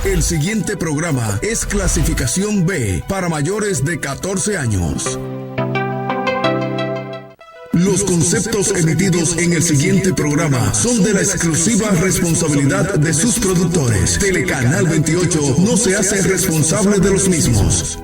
El siguiente programa es clasificación B para mayores de 14 años. Los conceptos emitidos en el siguiente programa son de la exclusiva responsabilidad de sus productores. Telecanal 28 no se hace responsable de los mismos.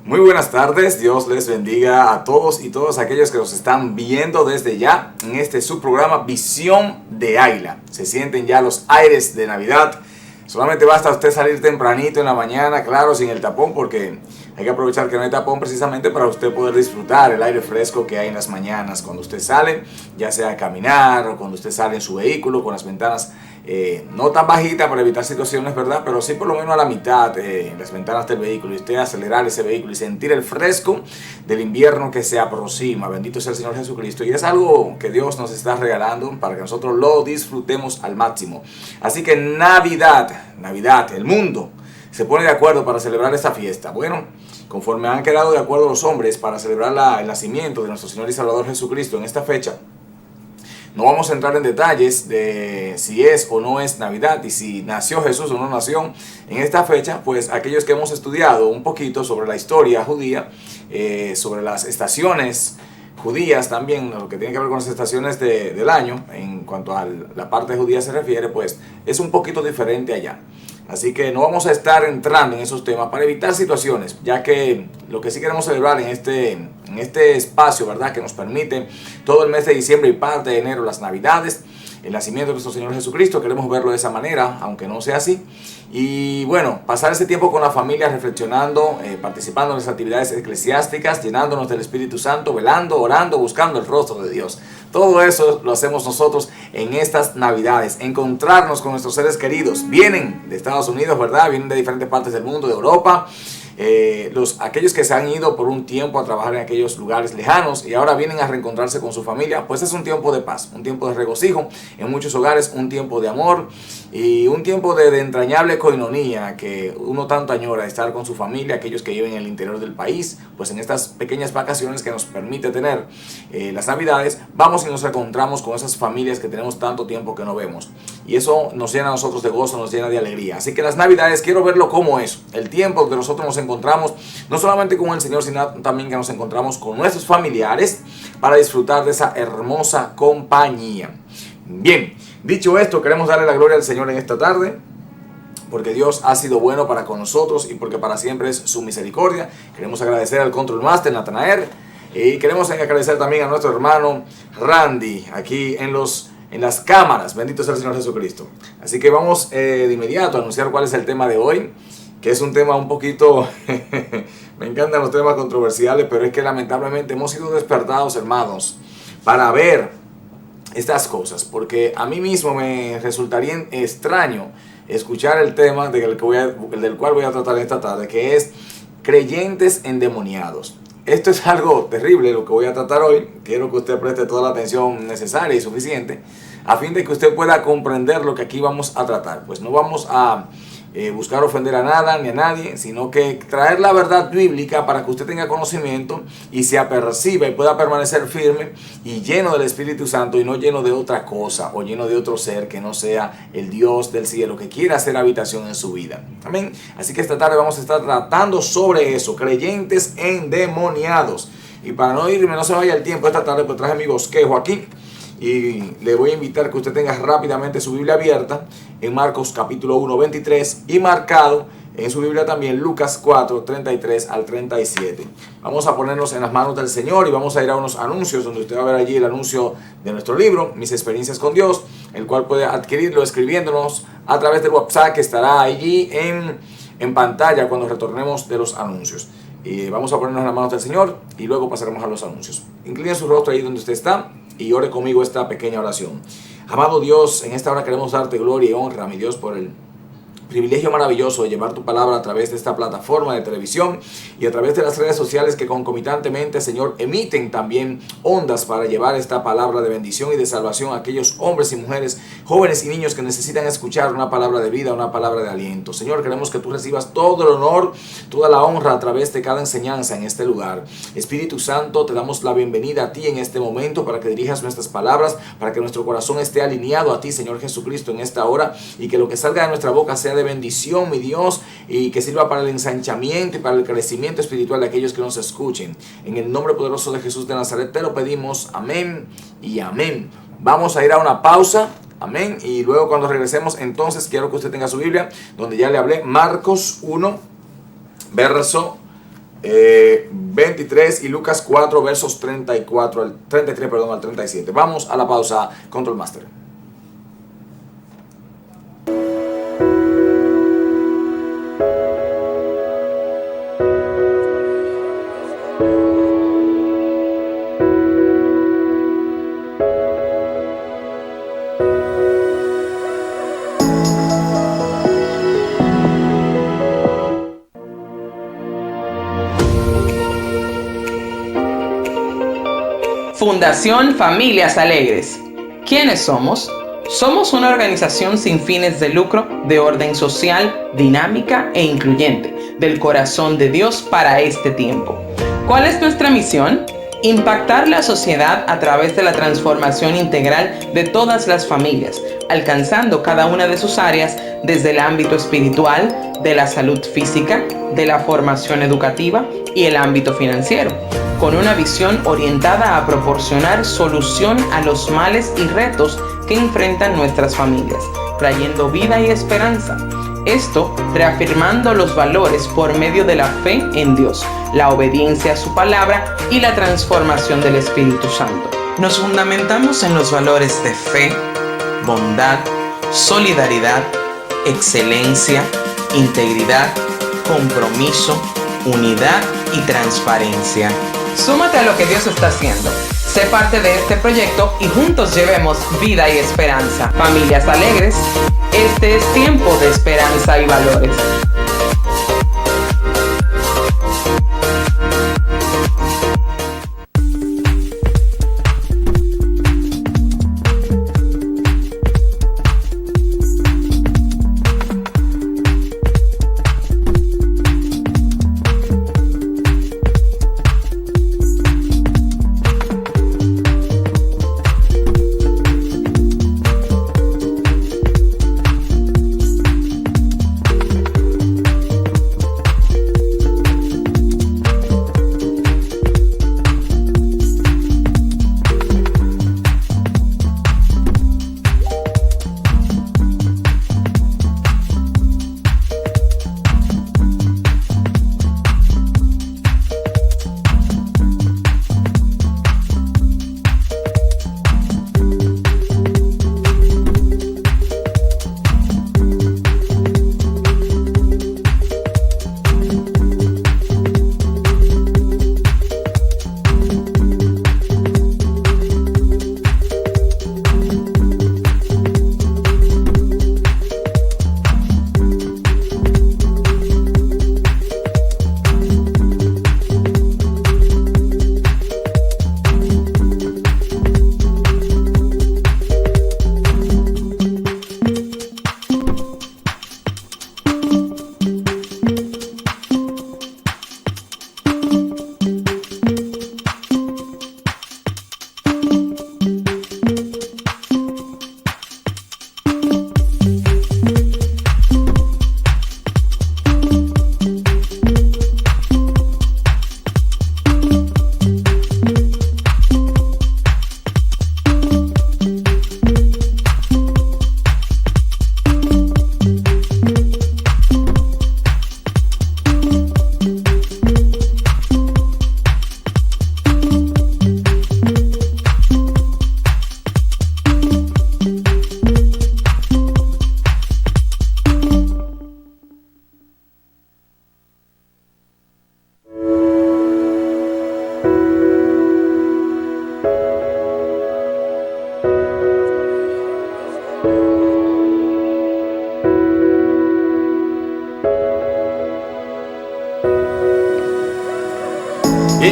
Muy buenas tardes, Dios les bendiga a todos y todas aquellos que nos están viendo desde ya en este subprograma Visión de Águila. Se sienten ya los aires de Navidad. Solamente basta usted salir tempranito en la mañana, claro, sin el tapón, porque hay que aprovechar que no hay tapón precisamente para usted poder disfrutar el aire fresco que hay en las mañanas cuando usted sale, ya sea a caminar o cuando usted sale en su vehículo con las ventanas no tan bajitas para evitar situaciones, ¿verdad? Pero sí por lo menos a la mitad en las ventanas del vehículo, y usted acelerar ese vehículo y sentir el fresco del invierno que se aproxima. Bendito sea el Señor Jesucristo, y es algo que Dios nos está regalando para que nosotros lo disfrutemos al máximo. Así que Navidad, el mundo se pone de acuerdo para celebrar esta fiesta. Bueno, conforme han quedado de acuerdo los hombres para celebrar el nacimiento de nuestro Señor y Salvador Jesucristo en esta fecha, no vamos a entrar en detalles de si es o no es Navidad y si nació Jesús o no nació en esta fecha. Pues aquellos que hemos estudiado un poquito sobre la historia judía, sobre las estaciones judías también, lo que tiene que ver con las estaciones del año, en cuanto a la parte judía se refiere, pues es un poquito diferente allá. Así que no vamos a estar entrando en esos temas para evitar situaciones, ya que lo que sí queremos celebrar en este espacio, ¿verdad?, que nos permite todo el mes de diciembre y parte de enero, las Navidades, el nacimiento de nuestro Señor Jesucristo, queremos verlo de esa manera, aunque no sea así. Y bueno, pasar ese tiempo con la familia, reflexionando, participando en las actividades eclesiásticas, llenándonos del Espíritu Santo, velando, orando, buscando el rostro de Dios. Todo eso lo hacemos nosotros en estas Navidades. Encontrarnos con nuestros seres queridos. Vienen de Estados Unidos, ¿verdad? Vienen de diferentes partes del mundo, de Europa. Aquellos que se han ido por un tiempo a trabajar en aquellos lugares lejanos y ahora vienen a reencontrarse con su familia, pues es un tiempo de paz, un tiempo de regocijo en muchos hogares, un tiempo de amor y un tiempo de entrañable coinonía que uno tanto añora, estar con su familia. Aquellos que viven en el interior del país, pues en estas pequeñas vacaciones que nos permite tener las Navidades, vamos y nos encontramos con esas familias que tenemos tanto tiempo que no vemos, y eso nos llena a nosotros de gozo, nos llena de alegría. Así que las Navidades quiero verlo como eso, el tiempo que nosotros nos encontramos no solamente con el Señor, sino también que nos encontramos con nuestros familiares para disfrutar de esa hermosa compañía. Bien, dicho esto, queremos darle la gloria al Señor en esta tarde, porque Dios ha sido bueno para con nosotros y porque para siempre es su misericordia. Queremos agradecer al Control Master, Natanael, y queremos agradecer también a nuestro hermano Randy, aquí en las cámaras. Bendito sea el Señor Jesucristo. Así que vamos de inmediato a anunciar cuál es el tema de hoy, que es un tema un poquito, me encantan los temas controversiales, pero es que lamentablemente hemos sido despertados, hermanos, para ver estas cosas, porque a mí mismo me resultaría extraño escuchar el tema del cual voy a tratar esta tarde, que es creyentes endemoniados. Esto es algo terrible lo que voy a tratar hoy. Quiero que usted preste toda la atención necesaria y suficiente a fin de que usted pueda comprender lo que aquí vamos a tratar. Pues no vamos a buscar ofender a nada ni a nadie, sino que traer la verdad bíblica para que usted tenga conocimiento y se aperciba y pueda permanecer firme y lleno del Espíritu Santo, y no lleno de otra cosa o lleno de otro ser que no sea el Dios del cielo que quiera hacer habitación en su vida. Amén. Así que esta tarde vamos a estar tratando sobre eso, creyentes endemoniados. Y para no irme, no se vaya el tiempo, esta tarde pues traje mi bosquejo aquí. Y le voy a invitar que usted tenga rápidamente su Biblia abierta en Marcos capítulo 1, 23 y marcado en su Biblia también Lucas 4, 33 al 37. Vamos a ponernos en las manos del Señor y vamos a ir a unos anuncios donde usted va a ver allí el anuncio de nuestro libro, Mis Experiencias con Dios, el cual puede adquirirlo escribiéndonos a través del WhatsApp que estará allí en pantalla cuando retornemos de los anuncios. Y vamos a ponernos en las manos del Señor y luego pasaremos a los anuncios. Incline su rostro ahí donde usted está y ore conmigo esta pequeña oración. Amado Dios, en esta hora queremos darte gloria y honra, mi Dios, por privilegio maravilloso de llevar tu palabra a través de esta plataforma de televisión y a través de las redes sociales que concomitantemente, Señor, emiten también ondas para llevar esta palabra de bendición y de salvación a aquellos hombres y mujeres, jóvenes y niños que necesitan escuchar una palabra de vida, una palabra de aliento. Señor, queremos que tú recibas todo el honor, toda la honra a través de cada enseñanza en este lugar. Espíritu Santo, te damos la bienvenida a ti en este momento para que dirijas nuestras palabras, para que nuestro corazón esté alineado a ti, Señor Jesucristo, en esta hora, y que lo que salga de nuestra boca sea de bendición, mi Dios, y que sirva para el ensanchamiento y para el crecimiento espiritual de aquellos que nos escuchen. En el nombre poderoso de Jesús de Nazaret te lo pedimos, amén y amén. Vamos a ir a una pausa, amén, y luego cuando regresemos, entonces quiero que usted tenga su Biblia, donde ya le hablé, Marcos 1, verso 23 y Lucas 4, versos 33 al 37. Vamos a la pausa, Control Master. Fundación Familias Alegres. ¿Quiénes somos? Somos una organización sin fines de lucro, de orden social, dinámica e incluyente, del corazón de Dios para este tiempo. ¿Cuál es nuestra misión? Impactar la sociedad a través de la transformación integral de todas las familias, alcanzando cada una de sus áreas desde el ámbito espiritual, de la salud física, de la formación educativa y el ámbito financiero, con una visión orientada a proporcionar solución a los males y retos que enfrentan nuestras familias, trayendo vida y esperanza. Esto reafirmando los valores por medio de la fe en Dios, la obediencia a su palabra y la transformación del Espíritu Santo. Nos fundamentamos en los valores de fe, bondad, solidaridad, excelencia, integridad, compromiso, unidad y transparencia. Súmate a lo que Dios está haciendo. Sé parte de este proyecto y juntos llevemos vida y esperanza. Familias Alegres, este es tiempo de esperanza y valores.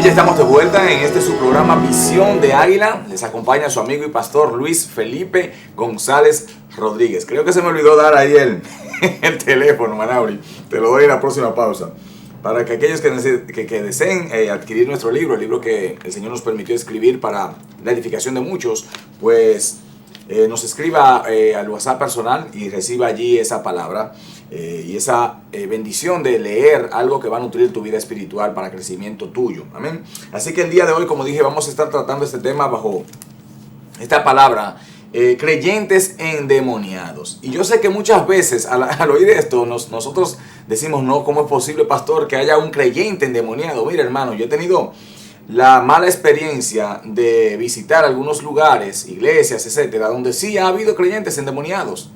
ya estamos de vuelta en este su programa Visión de Águila. Les acompaña su amigo y pastor Luis Felipe González Rodríguez. Creo que se me olvidó dar ahí el teléfono, Manauri. Te lo doy en la próxima pausa. Para que aquellos que deseen adquirir nuestro libro, el libro que el Señor nos permitió escribir para la edificación de muchos, pues nos escriba al WhatsApp personal y reciba allí esa palabra y esa bendición de leer algo que va a nutrir tu vida espiritual para crecimiento tuyo. Amén. Así que el día de hoy, como dije, vamos a estar tratando este tema bajo esta palabra, creyentes endemoniados. Y yo sé que muchas veces al oír esto nosotros decimos, no, ¿cómo es posible, pastor, que haya un creyente endemoniado? Mira, hermano, yo he tenido la mala experiencia de visitar algunos lugares, iglesias, etcétera, donde sí ha habido creyentes endemoniados.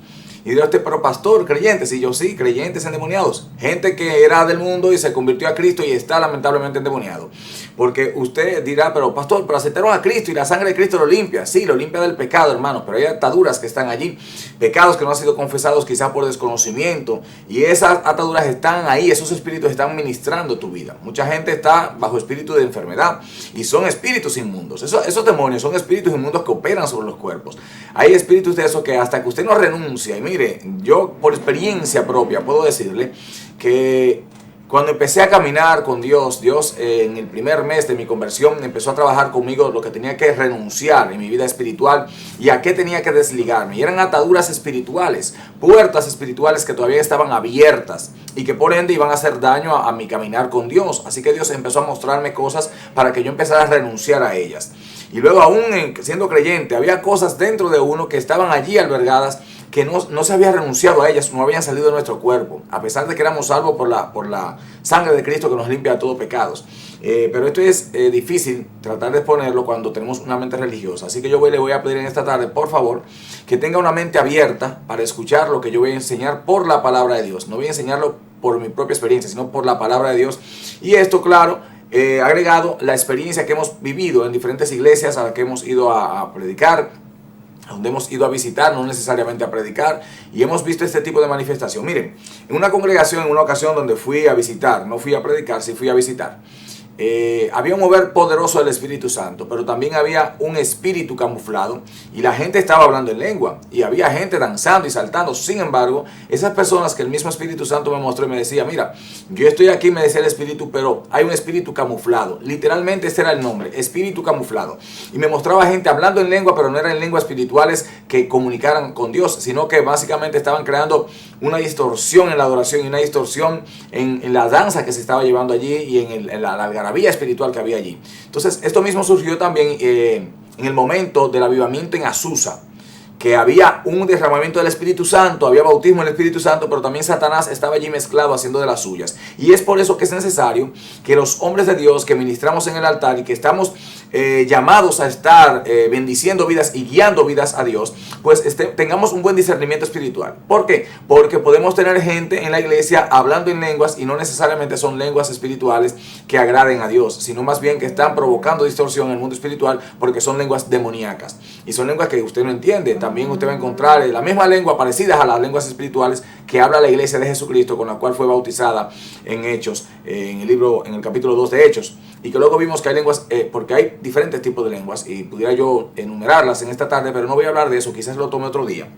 Y dirá usted, pero pastor, creyentes. Y yo, sí, creyentes endemoniados. Gente que era del mundo y se convirtió a Cristo y está lamentablemente endemoniado. Porque usted dirá, pero pastor, pero aceptaron a Cristo y la sangre de Cristo lo limpia. Sí, lo limpia del pecado, hermanos, pero hay ataduras que están allí. Pecados que no han sido confesados quizás por desconocimiento. Y esas ataduras están ahí, esos espíritus están ministrando tu vida. Mucha gente está bajo espíritu de enfermedad y son espíritus inmundos. Esos demonios son espíritus inmundos que operan sobre los cuerpos. Hay espíritus de esos que hasta que usted no renuncia, y mire, yo por experiencia propia puedo decirle que cuando empecé a caminar con Dios, en el primer mes de mi conversión empezó a trabajar conmigo lo que tenía que renunciar en mi vida espiritual y a qué tenía que desligarme. Y eran ataduras espirituales, puertas espirituales que todavía estaban abiertas y que por ende iban a hacer daño a mi caminar con Dios. Así que Dios empezó a mostrarme cosas para que yo empezara a renunciar a ellas. Y luego aún siendo creyente, había cosas dentro de uno que estaban allí albergadas que no se había renunciado a ellas, no habían salido de nuestro cuerpo, a pesar de que éramos salvos por la sangre de Cristo que nos limpia de todos pecados. Pero esto es difícil tratar de exponerlo cuando tenemos una mente religiosa. Así que yo le voy a pedir en esta tarde, por favor, que tenga una mente abierta para escuchar lo que yo voy a enseñar por la palabra de Dios. No voy a enseñarlo por mi propia experiencia, sino por la palabra de Dios. Y esto, claro, agregado la experiencia que hemos vivido en diferentes iglesias a las que hemos ido a predicar, donde hemos ido a visitar, no necesariamente a predicar, y hemos visto este tipo de manifestación. Miren, en una congregación, en una ocasión donde fui a visitar, no fui a predicar, sí fui a visitar, había un mover poderoso del Espíritu Santo, pero también había un espíritu camuflado y la gente estaba hablando en lengua y había gente danzando y saltando. Sin embargo, esas personas que el mismo Espíritu Santo me mostró y me decía, mira, yo estoy aquí, me decía el espíritu, pero hay un espíritu camuflado. Literalmente ese era el nombre, espíritu camuflado. Y me mostraba gente hablando en lengua, pero no eran lenguas espirituales que comunicaran con Dios, sino que básicamente estaban creando una distorsión en la adoración y una distorsión en la danza que se estaba llevando allí y en la algarabía espiritual que había allí. Entonces, esto mismo surgió también en el momento del avivamiento en Azusa, que había un derramamiento del Espíritu Santo, había bautismo del Espíritu Santo, pero también Satanás estaba allí mezclado haciendo de las suyas. Y es por eso que es necesario que los hombres de Dios que ministramos en el altar y que estamos llamados a estar bendiciendo vidas y guiando vidas a Dios, pues tengamos un buen discernimiento espiritual. ¿Por qué? Porque podemos tener gente en la iglesia hablando en lenguas y no necesariamente son lenguas espirituales que agraden a Dios, sino más bien que están provocando distorsión en el mundo espiritual porque son lenguas demoníacas y son lenguas que usted no entiende. También usted va a encontrar la misma lengua parecidas a las lenguas espirituales que habla la iglesia de Jesucristo, con la cual fue bautizada en Hechos, en el capítulo 2 de Hechos. Y que luego vimos que hay lenguas, porque hay diferentes tipos de lenguas, y pudiera yo enumerarlas en esta tarde, pero no voy a hablar de eso, quizás lo tome otro día.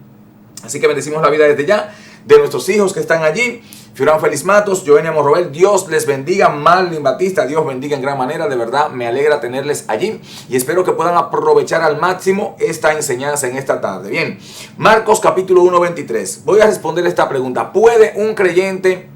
Así que bendecimos la vida desde ya de nuestros hijos que están allí. Fiorán Félix Matos, Joenia Morrobel, Dios les bendiga. Marlin Batista, Dios bendiga en gran manera. De verdad me alegra tenerles allí y espero que puedan aprovechar al máximo esta enseñanza en esta tarde. Bien, Marcos capítulo 1:23. Voy a responder esta pregunta. ¿Puede un creyente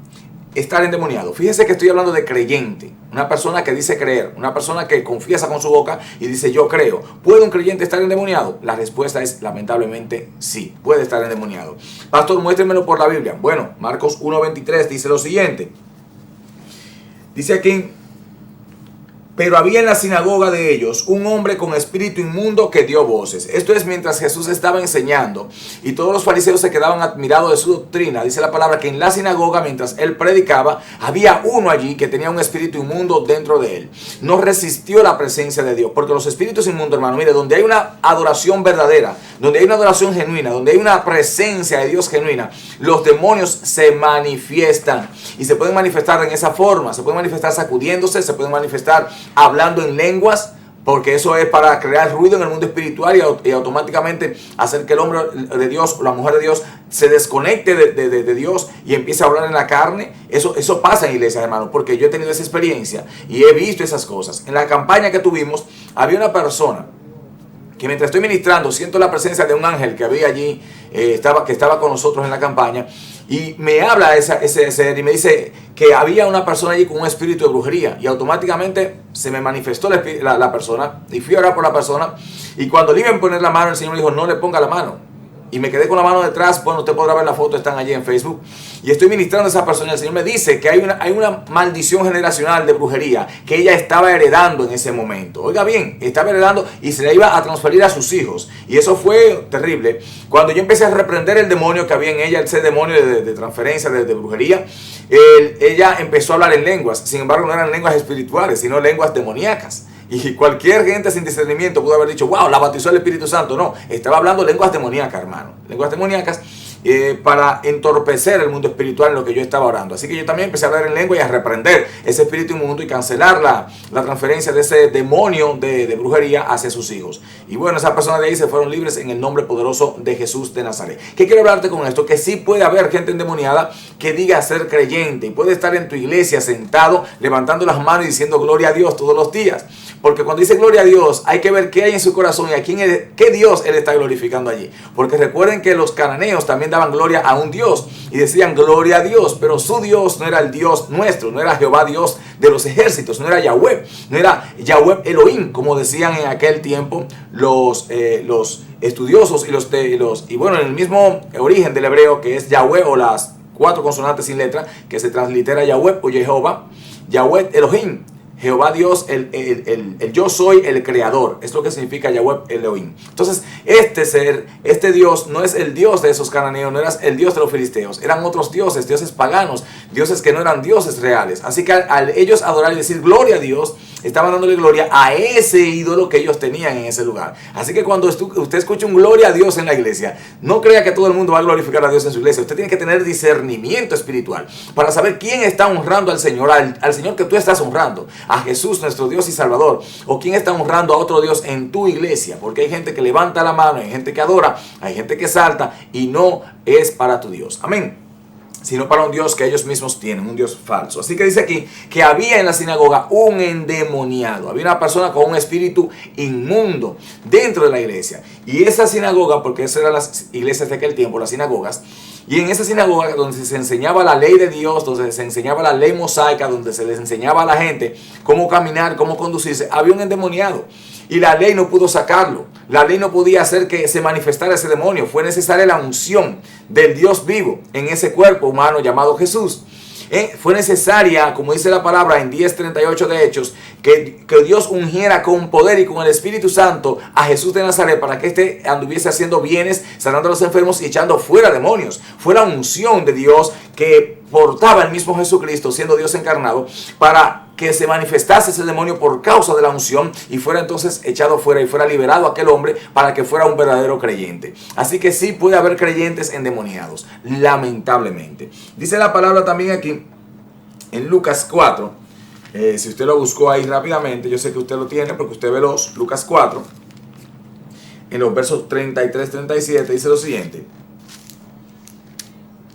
estar endemoniado? Fíjese que estoy hablando de creyente, una persona que dice creer, una persona que confiesa con su boca y dice yo creo. ¿Puede un creyente estar endemoniado? La respuesta es lamentablemente sí, puede estar endemoniado. Pastor, muéstrenmelo por la Biblia. Bueno, Marcos 1:23 dice lo siguiente. Dice aquí: pero había en la sinagoga de ellos un hombre con espíritu inmundo que dio voces. Esto es mientras Jesús estaba enseñando y todos los fariseos se quedaban admirados de su doctrina. Dice la palabra que en la sinagoga, mientras él predicaba, había uno allí que tenía un espíritu inmundo dentro de él. No resistió la presencia de Dios, porque los espíritus inmundos, hermano, mire, donde hay una adoración verdadera, donde hay una adoración genuina, donde hay una presencia de Dios genuina, los demonios se manifiestan y se pueden manifestar en esa forma. Se pueden manifestar sacudiéndose, se pueden manifestar hablando en lenguas, porque eso es para crear ruido en el mundo espiritual y automáticamente hacer que el hombre de Dios o la mujer de Dios se desconecte de Dios y empiece a hablar en la carne. Eso pasa en iglesias, hermanos, porque yo he tenido esa experiencia y he visto esas cosas. En la campaña que tuvimos, había una persona que mientras estoy ministrando, siento la presencia de un ángel que había allí, que estaba con nosotros en la campaña, y me habla ese ser y me dice que había una persona allí con un espíritu de brujería, y automáticamente se me manifestó la persona, y fui a orar por la persona, y cuando le iba a poner la mano, el Señor me dijo, no le ponga la mano. Y me quedé con la mano detrás. Bueno, usted podrá ver la foto, están allí en Facebook. Y estoy ministrando a esa persona. El Señor me dice que hay una maldición generacional de brujería que ella estaba heredando en ese momento. Oiga bien, estaba heredando y se la iba a transferir a sus hijos. Y eso fue terrible. Cuando yo empecé a reprender el demonio que había en ella, ese demonio de transferencia, de brujería, ella empezó a hablar en lenguas. Sin embargo, no eran lenguas espirituales, sino lenguas demoníacas. Y cualquier gente sin discernimiento pudo haber dicho, wow, la bautizó el Espíritu Santo. No, estaba hablando lenguas demoníacas, hermano. Lenguas demoníacas para entorpecer el mundo espiritual en lo que yo estaba orando. Así que yo también empecé a hablar en lengua y a reprender ese espíritu inmundo y cancelar la transferencia de ese demonio de brujería hacia sus hijos. Y bueno, esas personas de ahí se fueron libres en el nombre poderoso de Jesús de Nazaret. ¿Qué quiero hablarte con esto? Que sí puede haber gente endemoniada que diga ser creyente y puede estar en tu iglesia sentado levantando las manos y diciendo gloria a Dios todos los días. Porque cuando dice gloria a Dios, hay que ver qué hay en su corazón y a qué Dios él está glorificando allí. Porque recuerden que los cananeos también daban gloria a un Dios y decían gloria a Dios, pero su Dios no era el Dios nuestro, no era Jehová Dios de los ejércitos, no era Yahweh, no era Yahweh Elohim, como decían en aquel tiempo los estudiosos y bueno, en el mismo origen del hebreo, que es Yahweh, o las 4 consonantes sin letra, que se translitera Yahweh o Jehová, Yahweh Elohim. Jehová Dios, el yo soy el creador. Es lo que significa Yahweh Elohim. Entonces, este Dios no es el Dios de esos cananeos, no era el Dios de los filisteos. Eran otros dioses, dioses paganos, dioses que no eran dioses reales. Así que al ellos adorar y decir gloria a Dios, estaban dándole gloria a ese ídolo que ellos tenían en ese lugar. Así que cuando usted escuche un gloria a Dios en la iglesia, no crea que todo el mundo va a glorificar a Dios en su iglesia. Usted tiene que tener discernimiento espiritual para saber quién está honrando al Señor, al Señor que tú estás honrando, a Jesús nuestro Dios y Salvador, o quién está honrando a otro Dios en tu iglesia, porque hay gente que levanta la mano, hay gente que adora, hay gente que salta y no es para tu Dios, amén, sino para un Dios que ellos mismos tienen, un Dios falso. Así que dice aquí que había en la sinagoga un endemoniado, había una persona con un espíritu inmundo dentro de la iglesia, y esa sinagoga, porque esas eran las iglesias de aquel tiempo, las sinagogas, y en esa sinagoga donde se enseñaba la ley de Dios, donde se enseñaba la ley mosaica, donde se les enseñaba a la gente cómo caminar, cómo conducirse, había un endemoniado. Y la ley no pudo sacarlo. La ley no podía hacer que se manifestara ese demonio. Fue necesaria la unción del Dios vivo en ese cuerpo humano llamado Jesús. Fue necesaria, como dice la palabra en 10:38 de Hechos, que Dios ungiera con poder y con el Espíritu Santo a Jesús de Nazaret para que éste anduviese haciendo bienes, sanando a los enfermos y echando fuera demonios. Fue la unción de Dios que portaba el mismo Jesucristo, siendo Dios encarnado, para que se manifestase ese demonio por causa de la unción y fuera entonces echado fuera y fuera liberado aquel hombre para que fuera un verdadero creyente. Así que sí puede haber creyentes endemoniados, lamentablemente. Dice la palabra también aquí en Lucas 4, si usted lo buscó ahí rápidamente, yo sé que usted lo tiene porque usted ve Lucas 4, en los versos 33-37 dice lo siguiente.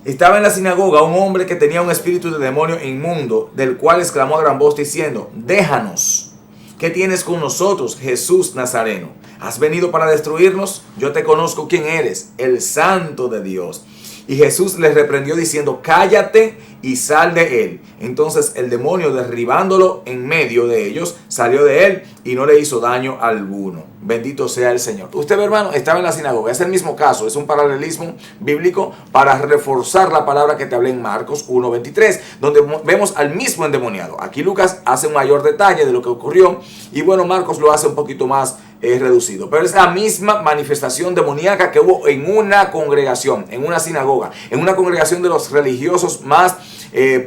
Estaba en la sinagoga un hombre que tenía un espíritu de demonio inmundo, del cual exclamó a gran voz diciendo: déjanos, ¿qué tienes con nosotros, Jesús Nazareno? ¿Has venido para destruirnos? Yo te conozco quién eres, el Santo de Dios. Y Jesús les reprendió diciendo: cállate y sal de él. Entonces el demonio, derribándolo en medio de ellos, salió de él y no le hizo daño alguno. Bendito sea el Señor. Usted, hermano, estaba en la sinagoga. Es el mismo caso. Es un paralelismo bíblico para reforzar la palabra que te hablé en Marcos 1:23, donde vemos al mismo endemoniado. Aquí Lucas hace un mayor detalle de lo que ocurrió y bueno, Marcos lo hace un poquito más reducido. Pero es la misma manifestación demoníaca que hubo en una congregación, en una sinagoga, en una congregación de los religiosos más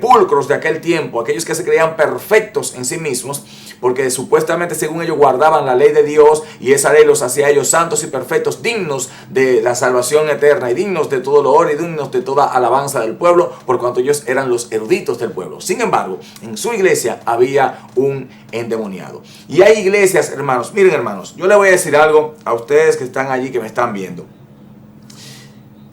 pulcros de aquel tiempo, aquellos que se creían perfectos en sí mismos, porque supuestamente según ellos guardaban la ley de Dios y esa ley los hacía ellos santos y perfectos, dignos de la salvación eterna y dignos de todo loor y dignos de toda alabanza del pueblo, por cuanto ellos eran los eruditos del pueblo. Sin embargo, en su iglesia había un endemoniado. Y hay iglesias, hermanos, miren hermanos, yo le voy a decir algo a ustedes que están allí, que me están viendo.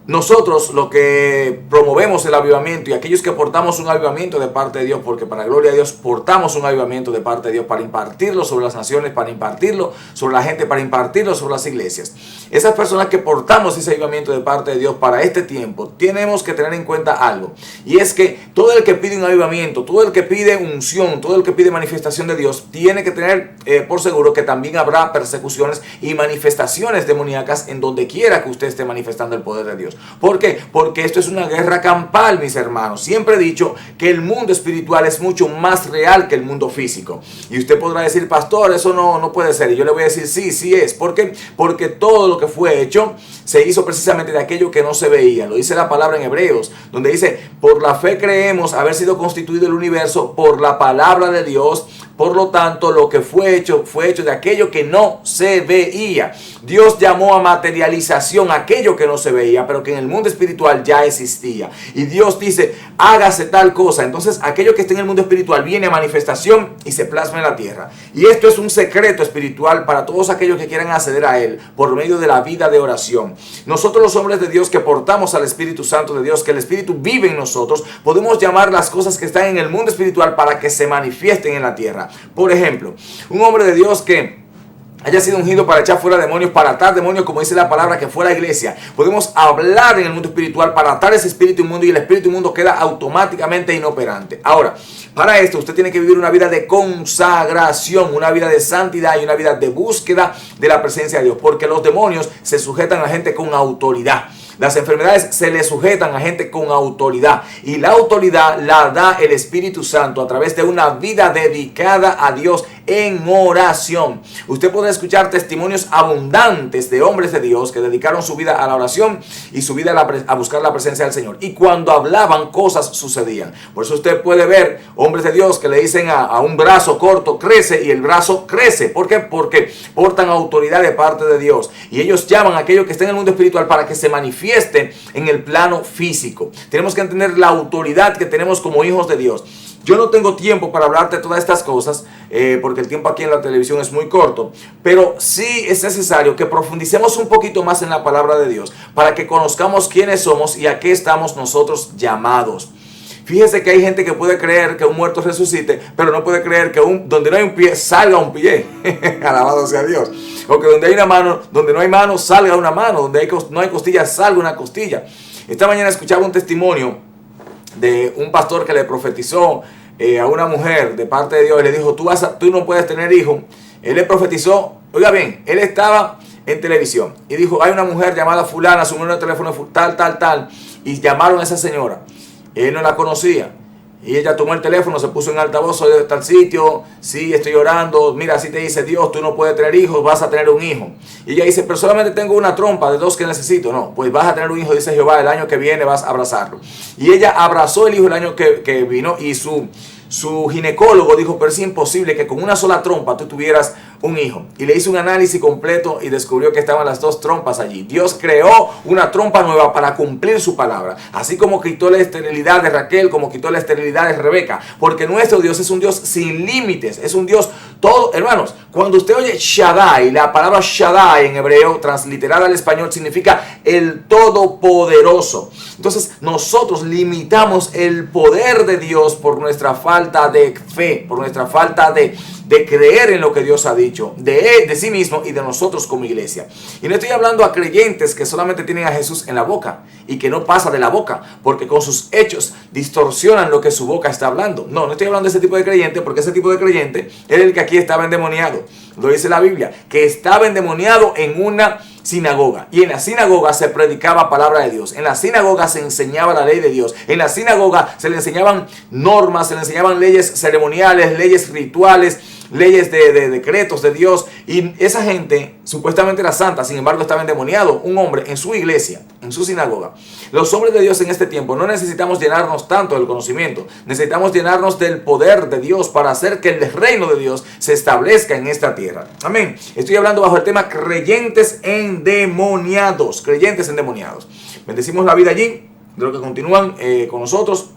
Nosotros lo que promovemos el avivamiento y aquellos que portamos un avivamiento de parte de Dios, porque para gloria de Dios portamos un avivamiento de parte de Dios para impartirlo sobre las naciones, para impartirlo sobre la gente, para impartirlo sobre las iglesias. Esas personas que portamos ese avivamiento de parte de Dios para este tiempo, tenemos que tener en cuenta algo. Y es que todo el que pide un avivamiento, todo el que pide unción, todo el que pide manifestación de Dios, tiene que tener por seguro que también habrá persecuciones y manifestaciones demoníacas en donde quiera que usted esté manifestando el poder de Dios. ¿Por qué? Porque esto es una guerra campal, mis hermanos. Siempre he dicho que el mundo espiritual es mucho más real que el mundo físico. Y usted podrá decir, pastor, eso no puede ser. Y yo le voy a decir, sí es. ¿Por qué? Porque todo lo que fue hecho se hizo precisamente de aquello que no se veía. Lo dice la palabra en Hebreos, donde dice, por la fe creemos haber sido constituido el universo por la palabra de Dios. Por lo tanto, lo que fue hecho de aquello que no se veía. Dios llamó a materialización aquello que no se veía, pero que en el mundo espiritual ya existía. Y Dios dice, hágase tal cosa. Entonces, aquello que está en el mundo espiritual viene a manifestación y se plasma en la tierra. Y esto es un secreto espiritual para todos aquellos que quieran acceder a él por medio de la vida de oración. Nosotros los hombres de Dios que portamos al Espíritu Santo de Dios, que el Espíritu vive en nosotros, podemos llamar las cosas que están en el mundo espiritual para que se manifiesten en la tierra. Por ejemplo, un hombre de Dios que haya sido ungido para echar fuera demonios, para atar demonios, como dice la palabra, que fue la iglesia. Podemos hablar en el mundo espiritual para atar ese espíritu inmundo y el espíritu inmundo queda automáticamente inoperante. Ahora, para esto usted tiene que vivir una vida de consagración, una vida de santidad y una vida de búsqueda de la presencia de Dios, porque los demonios se sujetan a gente con autoridad. Las enfermedades se le sujetan a gente con autoridad y la autoridad la da el Espíritu Santo a través de una vida dedicada a Dios en oración. Usted podrá escuchar testimonios abundantes de hombres de Dios que dedicaron su vida a la oración y su vida a buscar la presencia del Señor. Y cuando hablaban, cosas sucedían. Por eso usted puede ver hombres de Dios que le dicen a un brazo corto, crece, y el brazo crece. ¿Por qué? Porque portan autoridad de parte de Dios. Y ellos llaman a aquello que está en el mundo espiritual para que se manifieste en el plano físico. Tenemos que entender la autoridad que tenemos como hijos de Dios. Yo no tengo tiempo para hablarte de todas estas cosas, porque el tiempo aquí en la televisión es muy corto, pero sí es necesario que profundicemos un poquito más en la palabra de Dios, para que conozcamos quiénes somos y a qué estamos nosotros llamados. Fíjese que hay gente que puede creer que un muerto resucite, pero no puede creer que donde no hay un pie, salga un pie. Alabado sea Dios. O que donde hay una mano, donde no hay mano, salga una mano. Donde no hay costilla, salga una costilla. Esta mañana escuchaba un testimonio de un pastor que le profetizó a una mujer de parte de Dios. Y le dijo, tú no puedes tener hijo. Él le profetizó, oiga bien, él estaba en televisión y dijo, hay una mujer llamada fulana, su número de teléfono tal. Y llamaron a esa señora. Él no la conocía. Y ella tomó el teléfono, se puso en altavoz, soy de tal sitio, sí, estoy orando, mira, así te dice Dios, tú no puedes tener hijos, vas a tener un hijo. Y ella dice, pero solamente tengo una trompa de 2 que necesito. No, pues vas a tener un hijo, dice Jehová, el año que viene vas a abrazarlo. Y ella abrazó el hijo el año que vino y su ginecólogo dijo, pero es imposible que con una sola trompa tú tuvieras un hijo. Y le hizo un análisis completo y descubrió que estaban las 2 trompas allí. Dios creó una trompa nueva para cumplir su palabra. Así como quitó la esterilidad de Raquel, como quitó la esterilidad de Rebeca. Porque nuestro Dios es un Dios sin límites. Es un Dios todo. Hermanos, cuando usted oye Shaddai, la palabra Shaddai en hebreo, transliterada al español, significa el Todopoderoso. Entonces, nosotros limitamos el poder de Dios por nuestra falta de fe, por nuestra falta de creer en lo que Dios ha dicho, de sí mismo y de nosotros como iglesia. Y no estoy hablando a creyentes que solamente tienen a Jesús en la boca y que no pasa de la boca, porque con sus hechos distorsionan lo que su boca está hablando. No estoy hablando de ese tipo de creyente, porque ese tipo de creyente era el que aquí estaba endemoniado. Lo dice la Biblia, que estaba endemoniado en una sinagoga. Y en la sinagoga se predicaba palabra de Dios. En la sinagoga se enseñaba la ley de Dios. En la sinagoga se le enseñaban normas, se le enseñaban leyes ceremoniales, leyes rituales, leyes de decretos de Dios. Y esa gente supuestamente era santa, sin embargo estaba endemoniado. Un hombre en su iglesia, en su sinagoga. Los hombres de Dios en este tiempo no necesitamos llenarnos tanto del conocimiento, necesitamos llenarnos del poder de Dios para hacer que el reino de Dios se establezca en esta tierra. Amén. Estoy hablando bajo el tema creyentes endemoniados. Creyentes endemoniados. Bendecimos la vida allí, de los que continúan con nosotros,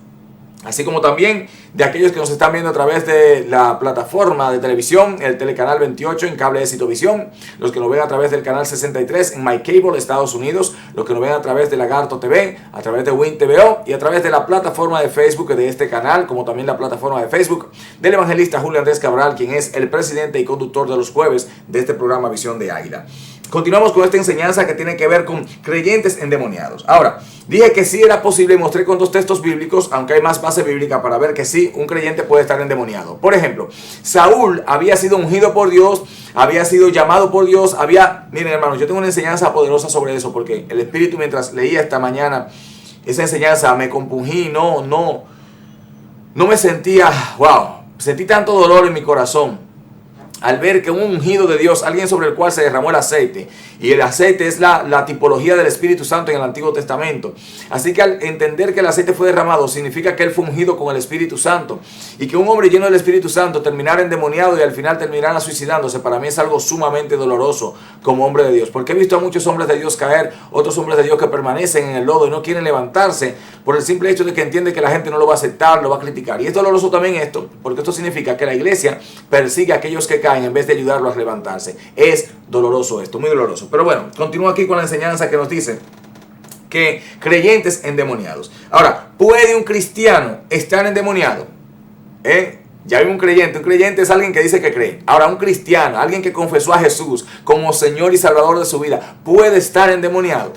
así como también de aquellos que nos están viendo a través de la plataforma de televisión, el Telecanal 28 en Cable Éxito Visión, los que nos ven a través del Canal 63 en MyCable, Estados Unidos, los que nos ven a través de Lagarto TV, a través de Win TVO y a través de la plataforma de Facebook de este canal, como también la plataforma de Facebook del evangelista Julio Andrés Cabral, quien es el presidente y conductor de los jueves de este programa Visión de Águila. Continuamos con esta enseñanza que tiene que ver con creyentes endemoniados. Ahora, dije que sí era posible y mostré con 2 textos bíblicos, aunque hay más base bíblica para ver que sí, un creyente puede estar endemoniado. Por ejemplo, Saúl había sido ungido por Dios, había sido llamado por Dios, miren hermanos, yo tengo una enseñanza poderosa sobre eso, porque el Espíritu mientras leía esta mañana esa enseñanza me compungí, no me sentía, sentí tanto dolor en mi corazón al ver que un ungido de Dios, alguien sobre el cual se derramó el aceite, y el aceite es la tipología del Espíritu Santo en el Antiguo Testamento. Así que al entender que el aceite fue derramado, significa que él fue ungido con el Espíritu Santo, y que un hombre lleno del Espíritu Santo terminara endemoniado y al final terminara suicidándose, para mí es algo sumamente doloroso como hombre de Dios, porque he visto a muchos hombres de Dios caer, otros hombres de Dios que permanecen en el lodo y no quieren levantarse por el simple hecho de que entiende que la gente no lo va a aceptar, lo va a criticar. Y es doloroso también esto, porque esto significa que la iglesia persigue a aquellos que caen en vez de ayudarlos a levantarse. Es doloroso esto, muy doloroso. Pero bueno, continúo aquí con la enseñanza que nos dice que creyentes endemoniados. Ahora, ¿puede un cristiano estar endemoniado? Ya hay un creyente es alguien que dice que cree. Ahora, un cristiano, alguien que confesó a Jesús como Señor y Salvador de su vida, ¿puede estar endemoniado?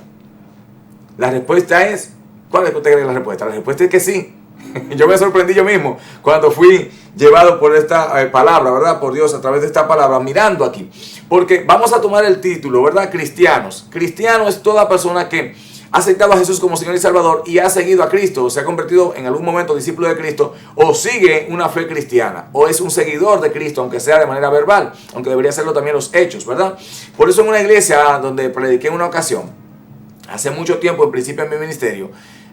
La respuesta es, ¿cuál es que usted cree la respuesta? La respuesta es que sí. Yo me sorprendí yo mismo cuando fui llevado por esta palabra, ¿verdad? Por Dios a través de esta palabra, mirando aquí. Porque vamos a tomar el título, ¿verdad? Cristianos. Cristiano es toda persona que ha aceptado a Jesús como Señor y Salvador y ha seguido a Cristo, o se ha convertido en algún momento discípulo de Cristo, o sigue una fe cristiana, o es un seguidor de Cristo, aunque sea de manera verbal, aunque debería serlo también los hechos, ¿verdad? Por eso en una iglesia donde prediqué en una ocasión, hace mucho tiempo, en principio en mi ministerio,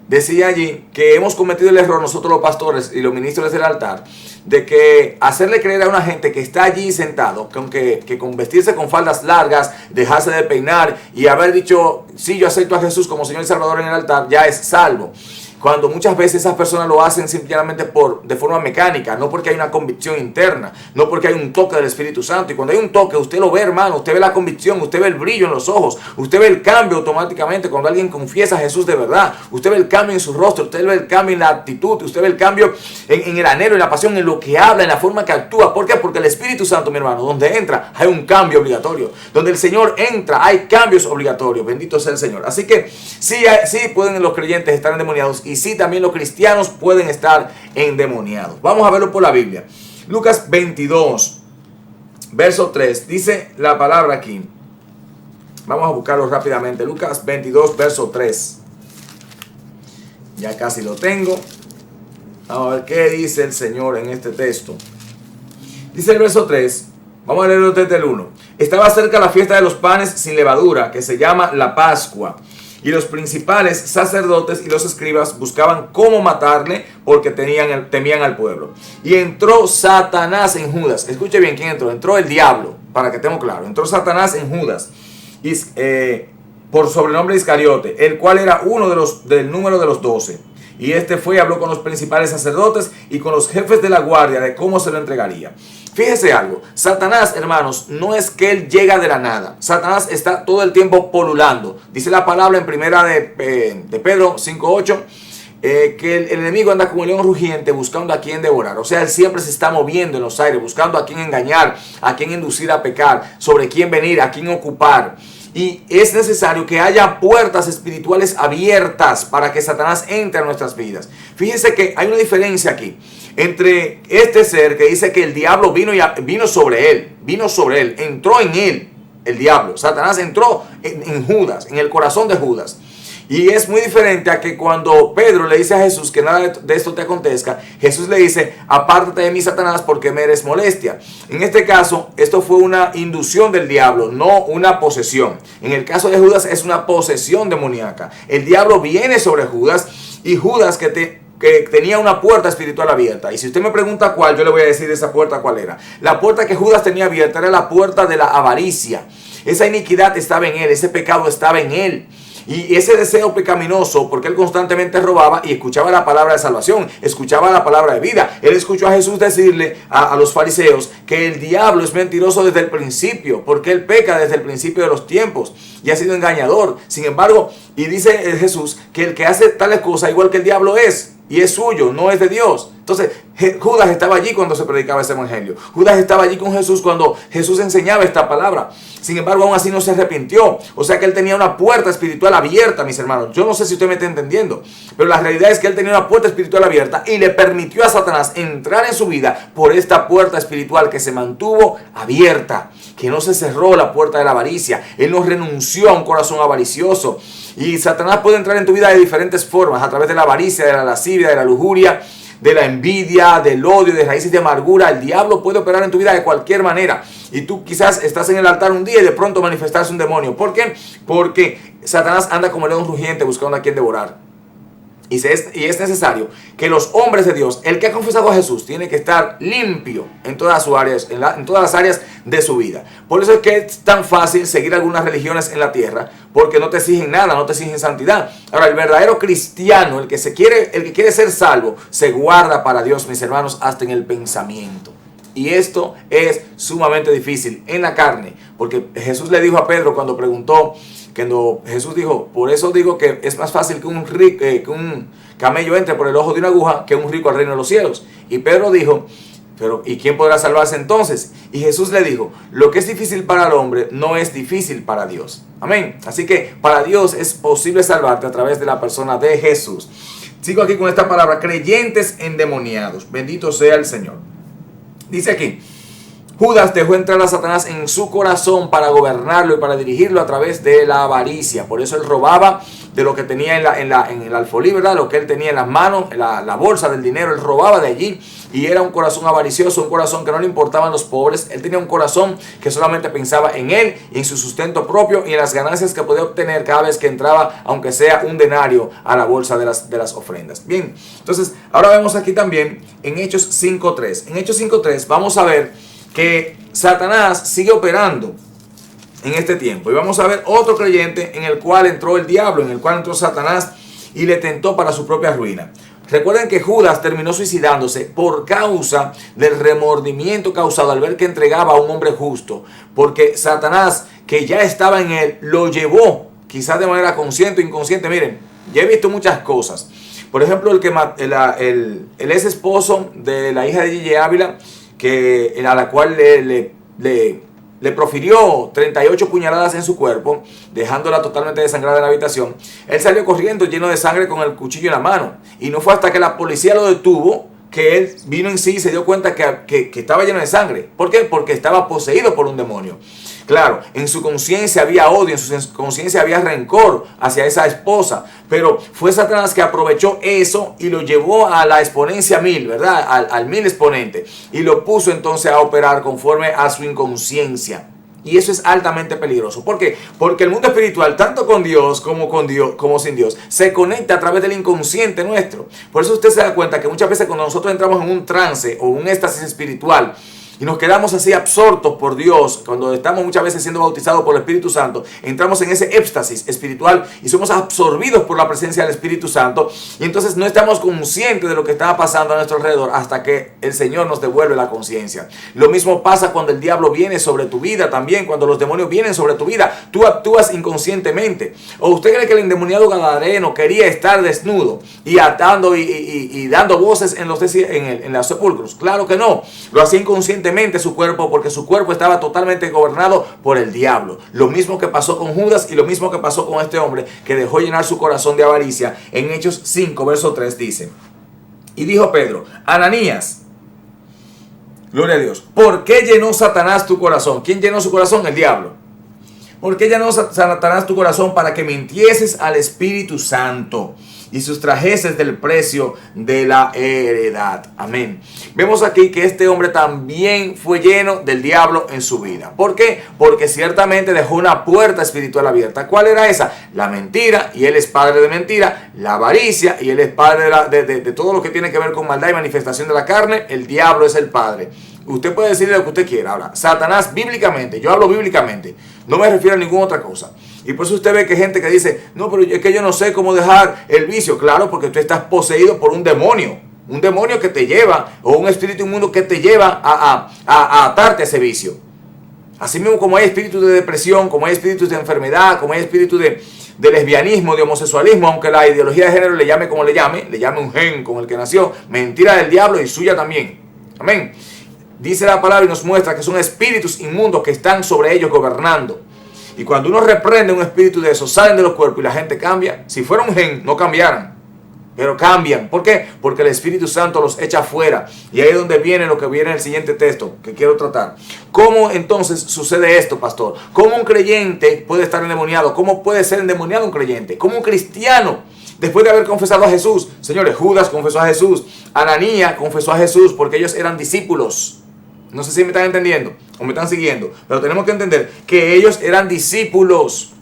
decía allí que hemos cometido el error nosotros los pastores y los ministros del altar de que hacerle creer a una gente que está allí sentado que con vestirse con faldas largas, dejarse de peinar y haber dicho sí, yo acepto a Jesús como Señor y Salvador en el altar, ya es salvo. Cuando muchas veces esas personas lo hacen simplemente de forma mecánica, no porque hay una convicción interna, no porque hay un toque del Espíritu Santo. Y cuando hay un toque, usted lo ve, hermano, usted ve la convicción, usted ve el brillo en los ojos, usted ve el cambio automáticamente cuando alguien confiesa a Jesús de verdad. Usted ve el cambio en su rostro, usted ve el cambio en la actitud, usted ve el cambio en el anhelo, en la pasión, en lo que habla, en la forma que actúa. ¿Por qué? Porque el Espíritu Santo, mi hermano, donde entra hay un cambio obligatorio. Donde el Señor entra hay cambios obligatorios. Bendito sea el Señor. Así que sí pueden los creyentes estar endemoniados. Y sí, también los cristianos pueden estar endemoniados. Vamos a verlo por la Biblia. Lucas 22, verso 3. Dice la palabra aquí. Vamos a buscarlo rápidamente. Lucas 22, verso 3. Ya casi lo tengo. Vamos a ver qué dice el Señor en este texto. Dice el verso 3. Vamos a leerlo desde el 1. Estaba cerca la fiesta de los panes sin levadura, que se llama la Pascua. Y los principales sacerdotes y los escribas buscaban cómo matarle porque temían al pueblo. Y entró Satanás en Judas. Escuche bien quién entró. Entró el diablo, para que estemos claros. Entró Satanás en Judas, por sobrenombre Iscariote, el cual era uno del número de los 12. Y este fue y habló con los principales sacerdotes y con los jefes de la guardia de cómo se lo entregaría. Fíjese algo, Satanás, hermanos, no es que él llega de la nada. Satanás está todo el tiempo polulando. Dice la palabra en primera de Pedro 5:8, que el enemigo anda como un león rugiente buscando a quien devorar. O sea, él siempre se está moviendo en los aires, buscando a quien engañar, a quien inducir a pecar, sobre quién venir, a quién ocupar. Y es necesario que haya puertas espirituales abiertas para que Satanás entre a nuestras vidas. Fíjense que hay una diferencia aquí entre este ser que dice que el diablo vino sobre él, entró en él el diablo. Satanás entró en Judas, en el corazón de Judas. Y es muy diferente a que cuando Pedro le dice a Jesús que nada de esto te acontezca, Jesús le dice, apártate de mí, Satanás, porque me eres molestia. En este caso, esto fue una inducción del diablo, no una posesión. En el caso de Judas es una posesión demoníaca. El diablo viene sobre Judas, y Judas que tenía una puerta espiritual abierta. Y si usted me pregunta cuál, yo le voy a decir esa puerta cuál era. La puerta que Judas tenía abierta era la puerta de la avaricia. Esa iniquidad estaba en él, ese pecado estaba en él. Y ese deseo pecaminoso, porque él constantemente robaba y escuchaba la palabra de salvación, escuchaba la palabra de vida. Él escuchó a Jesús decirle a los fariseos que el diablo es mentiroso desde el principio, porque él peca desde el principio de los tiempos y ha sido engañador. Sin embargo, y dice Jesús que el que hace tales cosas igual que el diablo es, y es suyo, no es de Dios. Entonces, Judas estaba allí cuando se predicaba ese evangelio. Judas estaba allí con Jesús cuando Jesús enseñaba esta palabra. Sin embargo, aún así no se arrepintió. O sea que él tenía una puerta espiritual abierta, mis hermanos. Yo no sé si usted me está entendiendo, pero la realidad es que él tenía una puerta espiritual abierta y le permitió a Satanás entrar en su vida por esta puerta espiritual que se mantuvo abierta, que no se cerró la puerta de la avaricia. Él no renunció a un corazón avaricioso. Y Satanás puede entrar en tu vida de diferentes formas, a través de la avaricia, de la lascivia, de la lujuria, de la envidia, del odio, de raíces de amargura. El diablo puede operar en tu vida de cualquier manera. Y tú quizás estás en el altar un día y de pronto manifestarse un demonio. ¿Por qué? Porque Satanás anda como león rugiente buscando a quien devorar. Y es necesario que los hombres de Dios, el que ha confesado a Jesús, tiene que estar limpio en todas sus áreas, en todas las áreas de su vida. Por eso es que es tan fácil seguir algunas religiones en la tierra, porque no te exigen nada, no te exigen santidad. Ahora, el verdadero cristiano, el que quiere ser salvo, se guarda para Dios, mis hermanos, hasta en el pensamiento. Y esto es sumamente difícil en la carne, porque Jesús le dijo a Pedro cuando preguntó, cuando Jesús dijo, por eso digo que es más fácil que un camello entre por el ojo de una aguja que un rico al reino de los cielos. Y Pedro dijo, pero ¿y quién podrá salvarse entonces? Y Jesús le dijo, lo que es difícil para el hombre no es difícil para Dios. Amén. Así que para Dios es posible salvarte a través de la persona de Jesús. Sigo aquí con esta palabra, creyentes endemoniados. Bendito sea el Señor. Dice aquí, Judas dejó entrar a Satanás en su corazón para gobernarlo y para dirigirlo a través de la avaricia. Por eso él robaba de lo que tenía en el alfolí, ¿verdad? Lo que él tenía en las manos, la bolsa del dinero, él robaba de allí. Y era un corazón avaricioso, un corazón que no le importaban los pobres. Él tenía un corazón que solamente pensaba en él, en su sustento propio y en las ganancias que podía obtener cada vez que entraba, aunque sea un denario, a la bolsa de las ofrendas. Bien, entonces ahora vemos aquí también en Hechos 5.3. En Hechos 5.3 vamos a ver que Satanás sigue operando en este tiempo. Y vamos a ver otro creyente en el cual entró el diablo, en el cual entró Satanás y le tentó para su propia ruina. Recuerden que Judas terminó suicidándose por causa del remordimiento causado al ver que entregaba a un hombre justo. Porque Satanás, que ya estaba en él, lo llevó, quizás de manera consciente o inconsciente. Miren, ya he visto muchas cosas. Por ejemplo, el ex esposo de la hija de Gigi Ávila, a la cual le profirió 38 puñaladas en su cuerpo, dejándola totalmente desangrada en la habitación. Él salió corriendo lleno de sangre con el cuchillo en la mano. Y no fue hasta que la policía lo detuvo que él vino en sí y se dio cuenta que estaba lleno de sangre. ¿Por qué? Porque estaba poseído por un demonio. Claro, en su conciencia había odio, en su conciencia había rencor hacia esa esposa, pero fue Satanás que aprovechó eso y lo llevó a la exponencia 1000, ¿verdad? Al 1000 exponente, y lo puso entonces a operar conforme a su inconsciencia. Y eso es altamente peligroso. ¿Por qué? Porque el mundo espiritual, tanto con Dios como sin Dios, se conecta a través del inconsciente nuestro. Por eso usted se da cuenta que muchas veces cuando nosotros entramos en un trance o un éxtasis espiritual, y nos quedamos así absortos por Dios, cuando estamos muchas veces siendo bautizados por el Espíritu Santo, entramos en ese éxtasis espiritual y somos absorbidos por la presencia del Espíritu Santo, y entonces no estamos conscientes de lo que está pasando a nuestro alrededor hasta que el Señor nos devuelve la conciencia. Lo mismo pasa cuando el diablo viene sobre tu vida también, cuando los demonios vienen sobre tu vida, tú actúas inconscientemente. ¿O usted cree que el endemoniado gadareno quería estar desnudo y atando y dando voces en los sepulcros? Claro que no, lo hacía inconscientemente su cuerpo, porque su cuerpo estaba totalmente gobernado por el diablo. Lo mismo que pasó con Judas y lo mismo que pasó con este hombre que dejó llenar su corazón de avaricia. En Hechos 5, verso 3 dice, y dijo Pedro, Ananías, gloria a Dios, ¿por qué llenó Satanás tu corazón? ¿Quién llenó su corazón? El diablo. ¿Por qué llenó Satanás tu corazón para que mintieses al Espíritu Santo y sustrajeses del precio de la heredad? Amén. Vemos aquí que este hombre también fue lleno del diablo en su vida. ¿Por qué? Porque ciertamente dejó una puerta espiritual abierta. ¿Cuál era esa? La mentira, y él es padre de mentira. La avaricia, y él es padre de todo lo que tiene que ver con maldad y manifestación de la carne. El diablo es el padre. Usted puede decirle lo que usted quiera. Ahora, Satanás bíblicamente, yo hablo bíblicamente, no me refiero a ninguna otra cosa. Y por eso usted ve que hay gente que dice, no, pero es que yo no sé cómo dejar el vicio. Claro, porque tú estás poseído por un demonio que te lleva, o un espíritu inmundo que te lleva a atarte a ese vicio. Así mismo como hay espíritus de depresión, como hay espíritus de enfermedad, como hay espíritus de lesbianismo, de homosexualismo, aunque la ideología de género le llame como le llame un gen con el que nació, mentira del diablo y suya también. Amén. Dice la palabra y nos muestra que son espíritus inmundos que están sobre ellos gobernando. Y cuando uno reprende un espíritu de esos, salen de los cuerpos y la gente cambia. Si fuera un gen, no cambiaran, pero cambian. ¿Por qué? Porque el Espíritu Santo los echa fuera. Y ahí es donde viene lo que viene en el siguiente texto que quiero tratar. ¿Cómo entonces sucede esto, pastor? ¿Cómo un creyente puede estar endemoniado? ¿Cómo puede ser endemoniado un creyente? ¿Cómo un cristiano, después de haber confesado a Jesús? Señores, Judas confesó a Jesús, Ananías confesó a Jesús, porque ellos eran discípulos. No sé si me están entendiendo o me están siguiendo, pero tenemos que entender que ellos eran discípulos.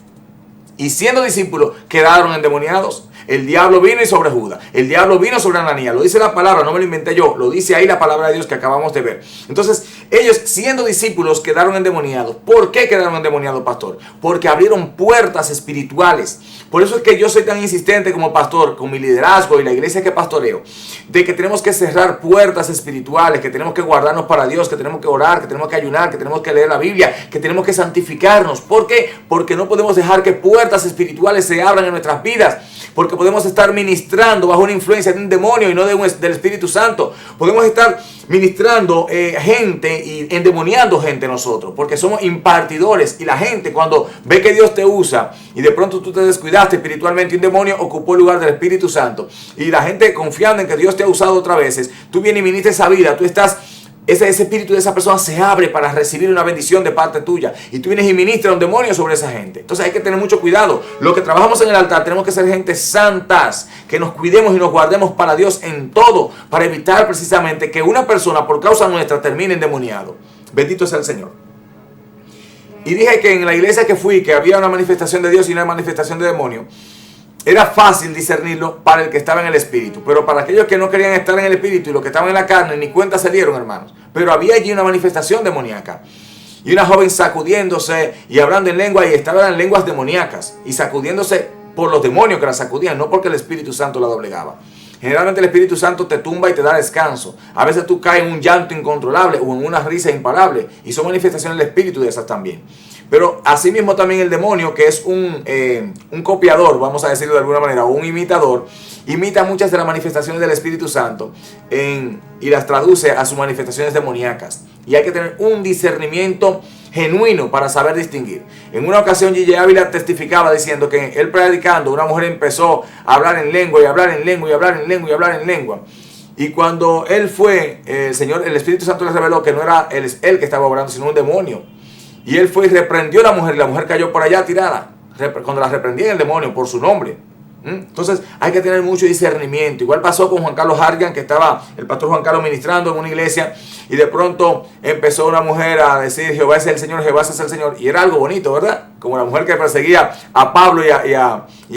Y siendo discípulos, quedaron endemoniados. El diablo vino y sobre Judas. El diablo vino sobre Ananías. Lo dice la palabra, no me lo inventé yo. Lo dice ahí la palabra de Dios que acabamos de ver. Entonces, ellos siendo discípulos quedaron endemoniados. ¿Por qué quedaron endemoniados, pastor? Porque abrieron puertas espirituales. Por eso es que yo soy tan insistente como pastor, con mi liderazgo y la iglesia que pastoreo, de que tenemos que cerrar puertas espirituales, que tenemos que guardarnos para Dios, que tenemos que orar, que tenemos que ayunar, que tenemos que leer la Biblia, que tenemos que santificarnos. ¿Por qué? Porque no podemos dejar que puertas espirituales se abran en nuestras vidas. Porque podemos estar ministrando bajo una influencia de un demonio y no del Espíritu Santo. Podemos estar ministrando gente y endemoniando gente nosotros, porque somos impartidores. Y la gente, cuando ve que Dios te usa y de pronto tú te descuidaste espiritualmente, un demonio ocupó el lugar del Espíritu Santo, y la gente confiando en que Dios te ha usado otras veces, tú vienes y ministras esa vida, tú estás... Ese espíritu de esa persona se abre para recibir una bendición de parte tuya. Y tú vienes y ministras un demonio sobre esa gente. Entonces hay que tener mucho cuidado. Los que trabajamos en el altar tenemos que ser gente santas. Que nos cuidemos y nos guardemos para Dios en todo. Para evitar precisamente que una persona por causa nuestra termine endemoniado. Bendito sea el Señor. Y dije que en la iglesia que fui, que había una manifestación de Dios y una manifestación de demonio. Era fácil discernirlo para el que estaba en el espíritu, pero para aquellos que no querían estar en el espíritu y los que estaban en la carne, ni cuenta se dieron, hermanos. Pero había allí una manifestación demoníaca. Y una joven sacudiéndose y hablando en lengua, y estaban en lenguas demoníacas, y sacudiéndose por los demonios que la sacudían, no porque el Espíritu Santo la doblegaba. Generalmente el Espíritu Santo te tumba y te da descanso. A veces tú caes en un llanto incontrolable o en una risa imparable, y son manifestaciones del espíritu de esas también. Pero asimismo también el demonio, que es un copiador, vamos a decirlo de alguna manera, o un imitador, imita muchas de las manifestaciones del Espíritu Santo y las traduce a sus manifestaciones demoníacas. Y hay que tener un discernimiento genuino para saber distinguir. En una ocasión Gigi Ávila testificaba diciendo que él predicando, una mujer empezó a hablar en lengua y hablar en lengua y hablar en lengua y hablar en lengua. Y cuando él fue, el Espíritu Santo le reveló que no era él que estaba obrando, sino un demonio. Y él fue y reprendió a la mujer, y la mujer cayó por allá tirada, cuando la reprendía el demonio por su nombre. Entonces hay que tener mucho discernimiento. Igual pasó con Juan Carlos Hargan, que estaba el pastor Juan Carlos ministrando en una iglesia, y de pronto empezó una mujer a decir: Jehová es el Señor, Jehová es el Señor. Y era algo bonito, ¿verdad? Como la mujer que perseguía a Pablo y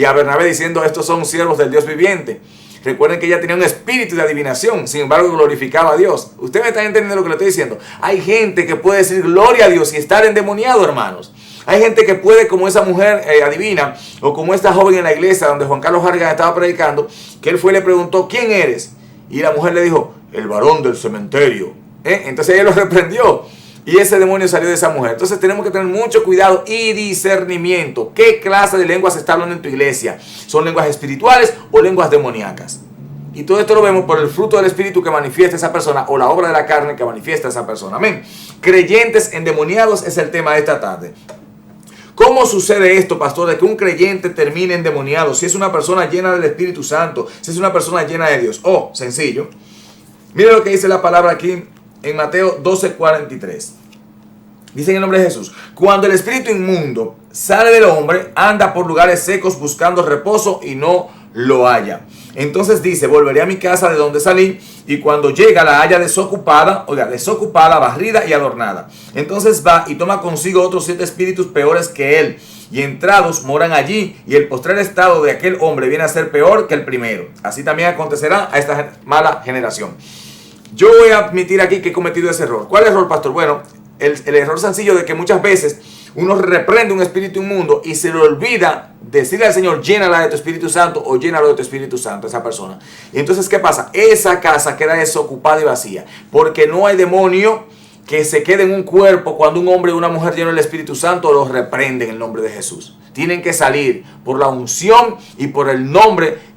a Bernabé diciendo: estos son siervos del Dios viviente. Recuerden que ella tenía un espíritu de adivinación, sin embargo glorificaba a Dios. Ustedes me están entendiendo lo que le estoy diciendo. Hay gente que puede decir gloria a Dios y estar endemoniado, hermanos. Hay gente que puede, como esa mujer adivina, o como esta joven en la iglesia donde Juan Carlos Hargan estaba predicando, que él fue y le preguntó: ¿quién eres? Y la mujer le dijo: el varón del cementerio. Entonces ella lo reprendió. Y ese demonio salió de esa mujer. Entonces tenemos que tener mucho cuidado y discernimiento. ¿Qué clase de lenguas se está hablando en tu iglesia? ¿Son lenguas espirituales o lenguas demoníacas? Y todo esto lo vemos por el fruto del Espíritu que manifiesta esa persona, o la obra de la carne que manifiesta esa persona. Amén. Creyentes endemoniados es el tema de esta tarde. ¿Cómo sucede esto, pastor, de que un creyente termine endemoniado? Si es una persona llena del Espíritu Santo, si es una persona llena de Dios. Sencillo. Mire lo que dice la palabra aquí en Mateo 12:43. Dice en el nombre de Jesús: cuando el espíritu inmundo sale del hombre, anda por lugares secos buscando reposo y no lo halla. Entonces dice, volveré a mi casa de donde salí, y cuando llega la halla desocupada, barrida y adornada. Entonces va y toma consigo otros 7 espíritus peores que él, y entrados moran allí, y el postrer estado de aquel hombre viene a ser peor que el primero. Así también acontecerá a esta mala generación. Yo voy a admitir aquí que he cometido ese error. ¿Cuál error, pastor? Bueno, el error sencillo de que muchas veces uno reprende un espíritu inmundo y se le olvida decirle al Señor, llénala de tu Espíritu Santo, o llénalo de tu Espíritu Santo a esa persona. Y entonces, ¿qué pasa? Esa casa queda desocupada y vacía, porque no hay demonio que se quede en un cuerpo cuando un hombre o una mujer lleno del Espíritu Santo los reprende en el nombre de Jesús. Tienen que salir por la unción y por el nombre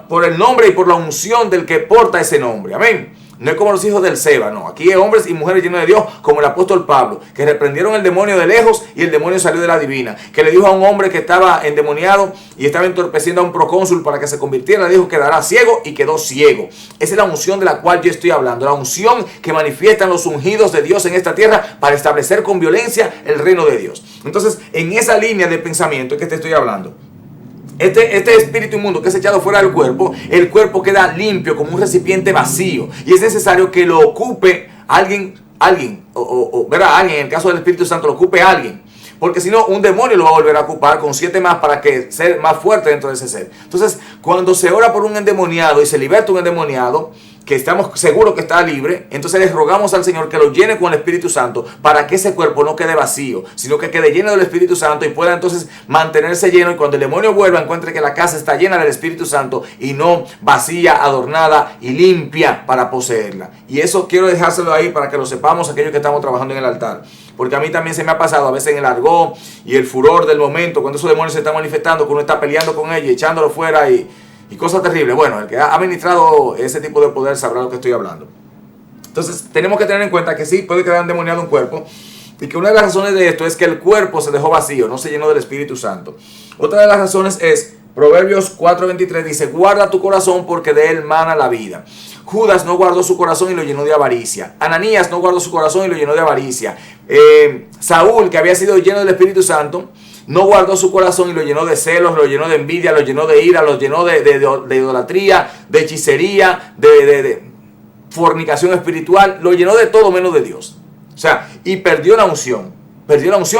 por el nombre y por la unción del que porta ese nombre. Amén. No es como los hijos del Seba, no. Aquí hay hombres y mujeres llenos de Dios, como el apóstol Pablo, que reprendieron el demonio de lejos y el demonio salió de la divina. Que le dijo a un hombre que estaba endemoniado y estaba entorpeciendo a un procónsul para que se convirtiera, le dijo, quedará ciego, y quedó ciego. Esa es la unción de la cual yo estoy hablando. La unción que manifiestan los ungidos de Dios en esta tierra para establecer con violencia el reino de Dios. Entonces, en esa línea de pensamiento es que te estoy hablando. Este espíritu inmundo que es echado fuera del cuerpo, el cuerpo queda limpio como un recipiente vacío, y es necesario que lo ocupe alguien, ¿verdad? Alguien, en el caso del Espíritu Santo, lo ocupe alguien, porque si no, un demonio lo va a volver a ocupar con 7 más para que sea más fuerte dentro de ese ser. Entonces, cuando se ora por un endemoniado y se liberta un endemoniado, que estamos seguros que está libre, entonces les rogamos al Señor que lo llene con el Espíritu Santo para que ese cuerpo no quede vacío, sino que quede lleno del Espíritu Santo y pueda entonces mantenerse lleno, y cuando el demonio vuelva encuentre que la casa está llena del Espíritu Santo y no vacía, adornada y limpia para poseerla. Y eso quiero dejárselo ahí para que lo sepamos aquellos que estamos trabajando en el altar, porque a mí también se me ha pasado a veces en el argot y el furor del momento, cuando esos demonios se están manifestando, que uno está peleando con ellos y echándolo fuera y cosas terribles. Bueno, el que ha administrado ese tipo de poder sabrá lo que estoy hablando. Entonces, tenemos que tener en cuenta que sí puede quedar endemoniado un cuerpo, y que una de las razones de esto es que el cuerpo se dejó vacío, no se llenó del Espíritu Santo. Otra de las razones es, Proverbios 4:23 dice, guarda tu corazón porque de él mana la vida. Judas no guardó su corazón y lo llenó de avaricia. Ananías no guardó su corazón y lo llenó de avaricia. Saúl, que había sido lleno del Espíritu Santo, no guardó su corazón y lo llenó de celos, lo llenó de envidia, lo llenó de ira, lo llenó de idolatría, de hechicería, de fornicación espiritual, lo llenó de todo menos de Dios. O sea, y perdió la unción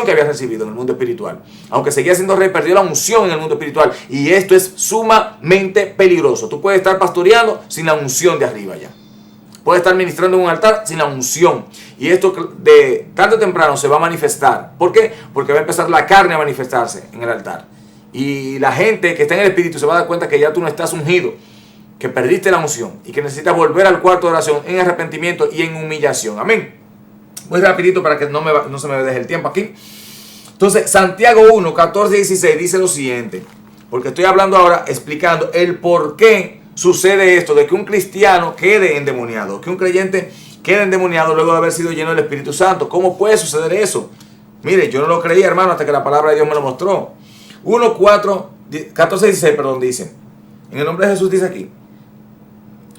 que había recibido en el mundo espiritual. Aunque seguía siendo rey, perdió la unción en el mundo espiritual. Y esto es sumamente peligroso. Tú puedes estar pastoreando sin la unción de arriba ya. Puede estar ministrando en un altar sin la unción. Y esto de tarde o temprano se va a manifestar. ¿Por qué? Porque va a empezar la carne a manifestarse en el altar. Y la gente que está en el espíritu se va a dar cuenta que ya tú no estás ungido, que perdiste la unción y que necesitas volver al cuarto de oración en arrepentimiento y en humillación. Amén. Muy rapidito para que no se me deje el tiempo aquí. Entonces, Santiago 1, 14 y 16 dice lo siguiente. Porque estoy hablando ahora, explicando el por qué sucede esto de que un cristiano quede endemoniado, que un creyente quede endemoniado luego de haber sido lleno del Espíritu Santo. ¿Cómo puede suceder eso? Mire, yo no lo creía, hermano, hasta que la palabra de Dios me lo mostró. 1, 14 y 16, dice. En el nombre de Jesús dice aquí.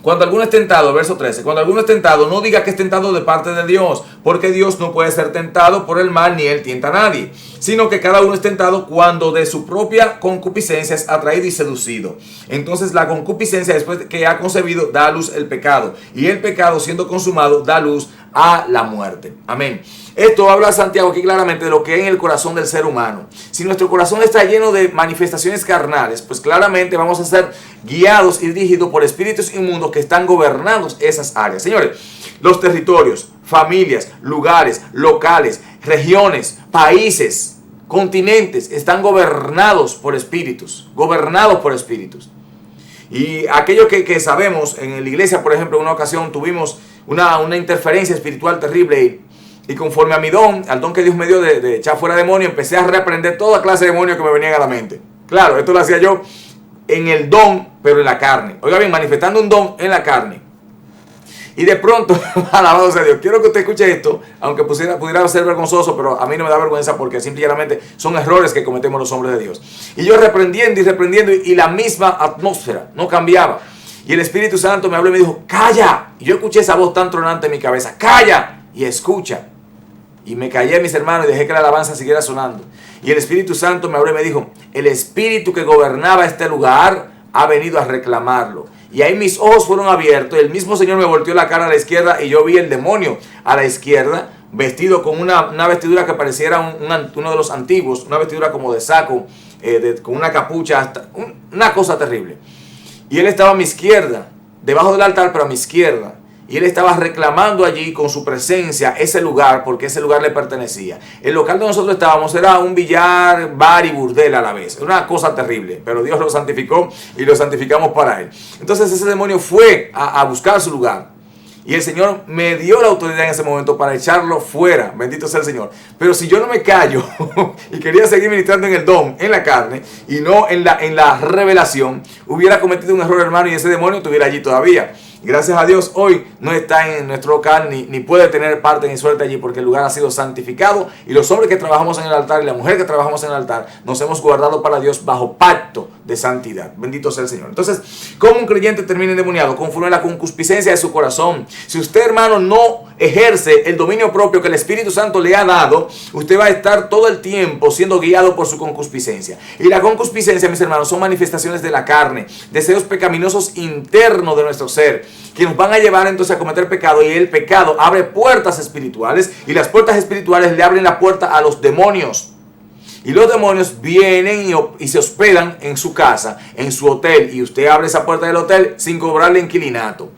Cuando alguno es tentado, verso 13, cuando alguno es tentado, no diga que es tentado de parte de Dios, porque Dios no puede ser tentado por el mal, ni él tienta a nadie, sino que cada uno es tentado cuando de su propia concupiscencia es atraído y seducido. Entonces la concupiscencia, después que ha concebido, da a luz el pecado, y el pecado, siendo consumado, da luz a la muerte. Amén. Esto habla Santiago aquí claramente de lo que hay en el corazón del ser humano. Si nuestro corazón está lleno de manifestaciones carnales, pues claramente vamos a ser guiados y dirigidos por espíritus inmundos que están gobernando esas áreas. Señores, los territorios, familias, lugares, locales, regiones, países, continentes están gobernados por espíritus. Y aquello que sabemos, en la iglesia, por ejemplo, en una ocasión tuvimos una interferencia espiritual terrible y conforme a mi don, al don que Dios me dio de echar fuera demonios, empecé a reprender toda clase de demonios que me venían a la mente. Claro, esto lo hacía yo en el don, pero en la carne. Oiga bien, manifestando un don en la carne. Y de pronto, alabado sea Dios, quiero que usted escuche esto, aunque pudiera ser vergonzoso, pero a mí no me da vergüenza porque simplemente son errores que cometemos los hombres de Dios. Y yo reprendiendo y la misma atmósfera no cambiaba. Y el Espíritu Santo me habló y me dijo, ¡calla! Y yo escuché esa voz tan tronante en mi cabeza, ¡calla! Y escucha. Y me callé, mis hermanos, y dejé que la alabanza siguiera sonando. Y el Espíritu Santo me habló y me dijo, el espíritu que gobernaba este lugar ha venido a reclamarlo. Y ahí mis ojos fueron abiertos, y el mismo Señor me volteó la cara a la izquierda, y yo vi el demonio a la izquierda, vestido con una vestidura que pareciera uno de los antiguos, una vestidura como de saco, con una capucha, una cosa terrible. Y él estaba a mi izquierda, debajo del altar, pero a mi izquierda. Y él estaba reclamando allí con su presencia ese lugar, porque ese lugar le pertenecía. El local donde nosotros estábamos era un billar, bar y burdel a la vez. Era una cosa terrible, pero Dios lo santificó y lo santificamos para él. Entonces ese demonio fue a buscar su lugar. Y el Señor me dio la autoridad en ese momento para echarlo fuera. Bendito sea el Señor. Pero si yo no me callo y quería seguir ministrando en el don, en la carne, y no en la revelación, hubiera cometido un error, hermano, y ese demonio estuviera allí todavía. Gracias a Dios, hoy no está en nuestro local ni puede tener parte ni suerte allí, porque el lugar ha sido santificado y los hombres que trabajamos en el altar y la mujer que trabajamos en el altar nos hemos guardado para Dios bajo pacto de santidad. Bendito sea el Señor. Entonces, ¿cómo un creyente termina endemoniado? Conforme a la concupiscencia de su corazón. Si usted, hermano, no ejerce el dominio propio que el Espíritu Santo le ha dado, usted va a estar todo el tiempo siendo guiado por su concupiscencia. Y la concupiscencia, mis hermanos, son manifestaciones de la carne, deseos pecaminosos internos de nuestro ser, que nos van a llevar entonces a cometer pecado, y el pecado abre puertas espirituales, y las puertas espirituales le abren la puerta a los demonios. Y los demonios vienen y se hospedan en su casa, en su hotel, y usted abre esa puerta del hotel sin cobrarle inquilinato.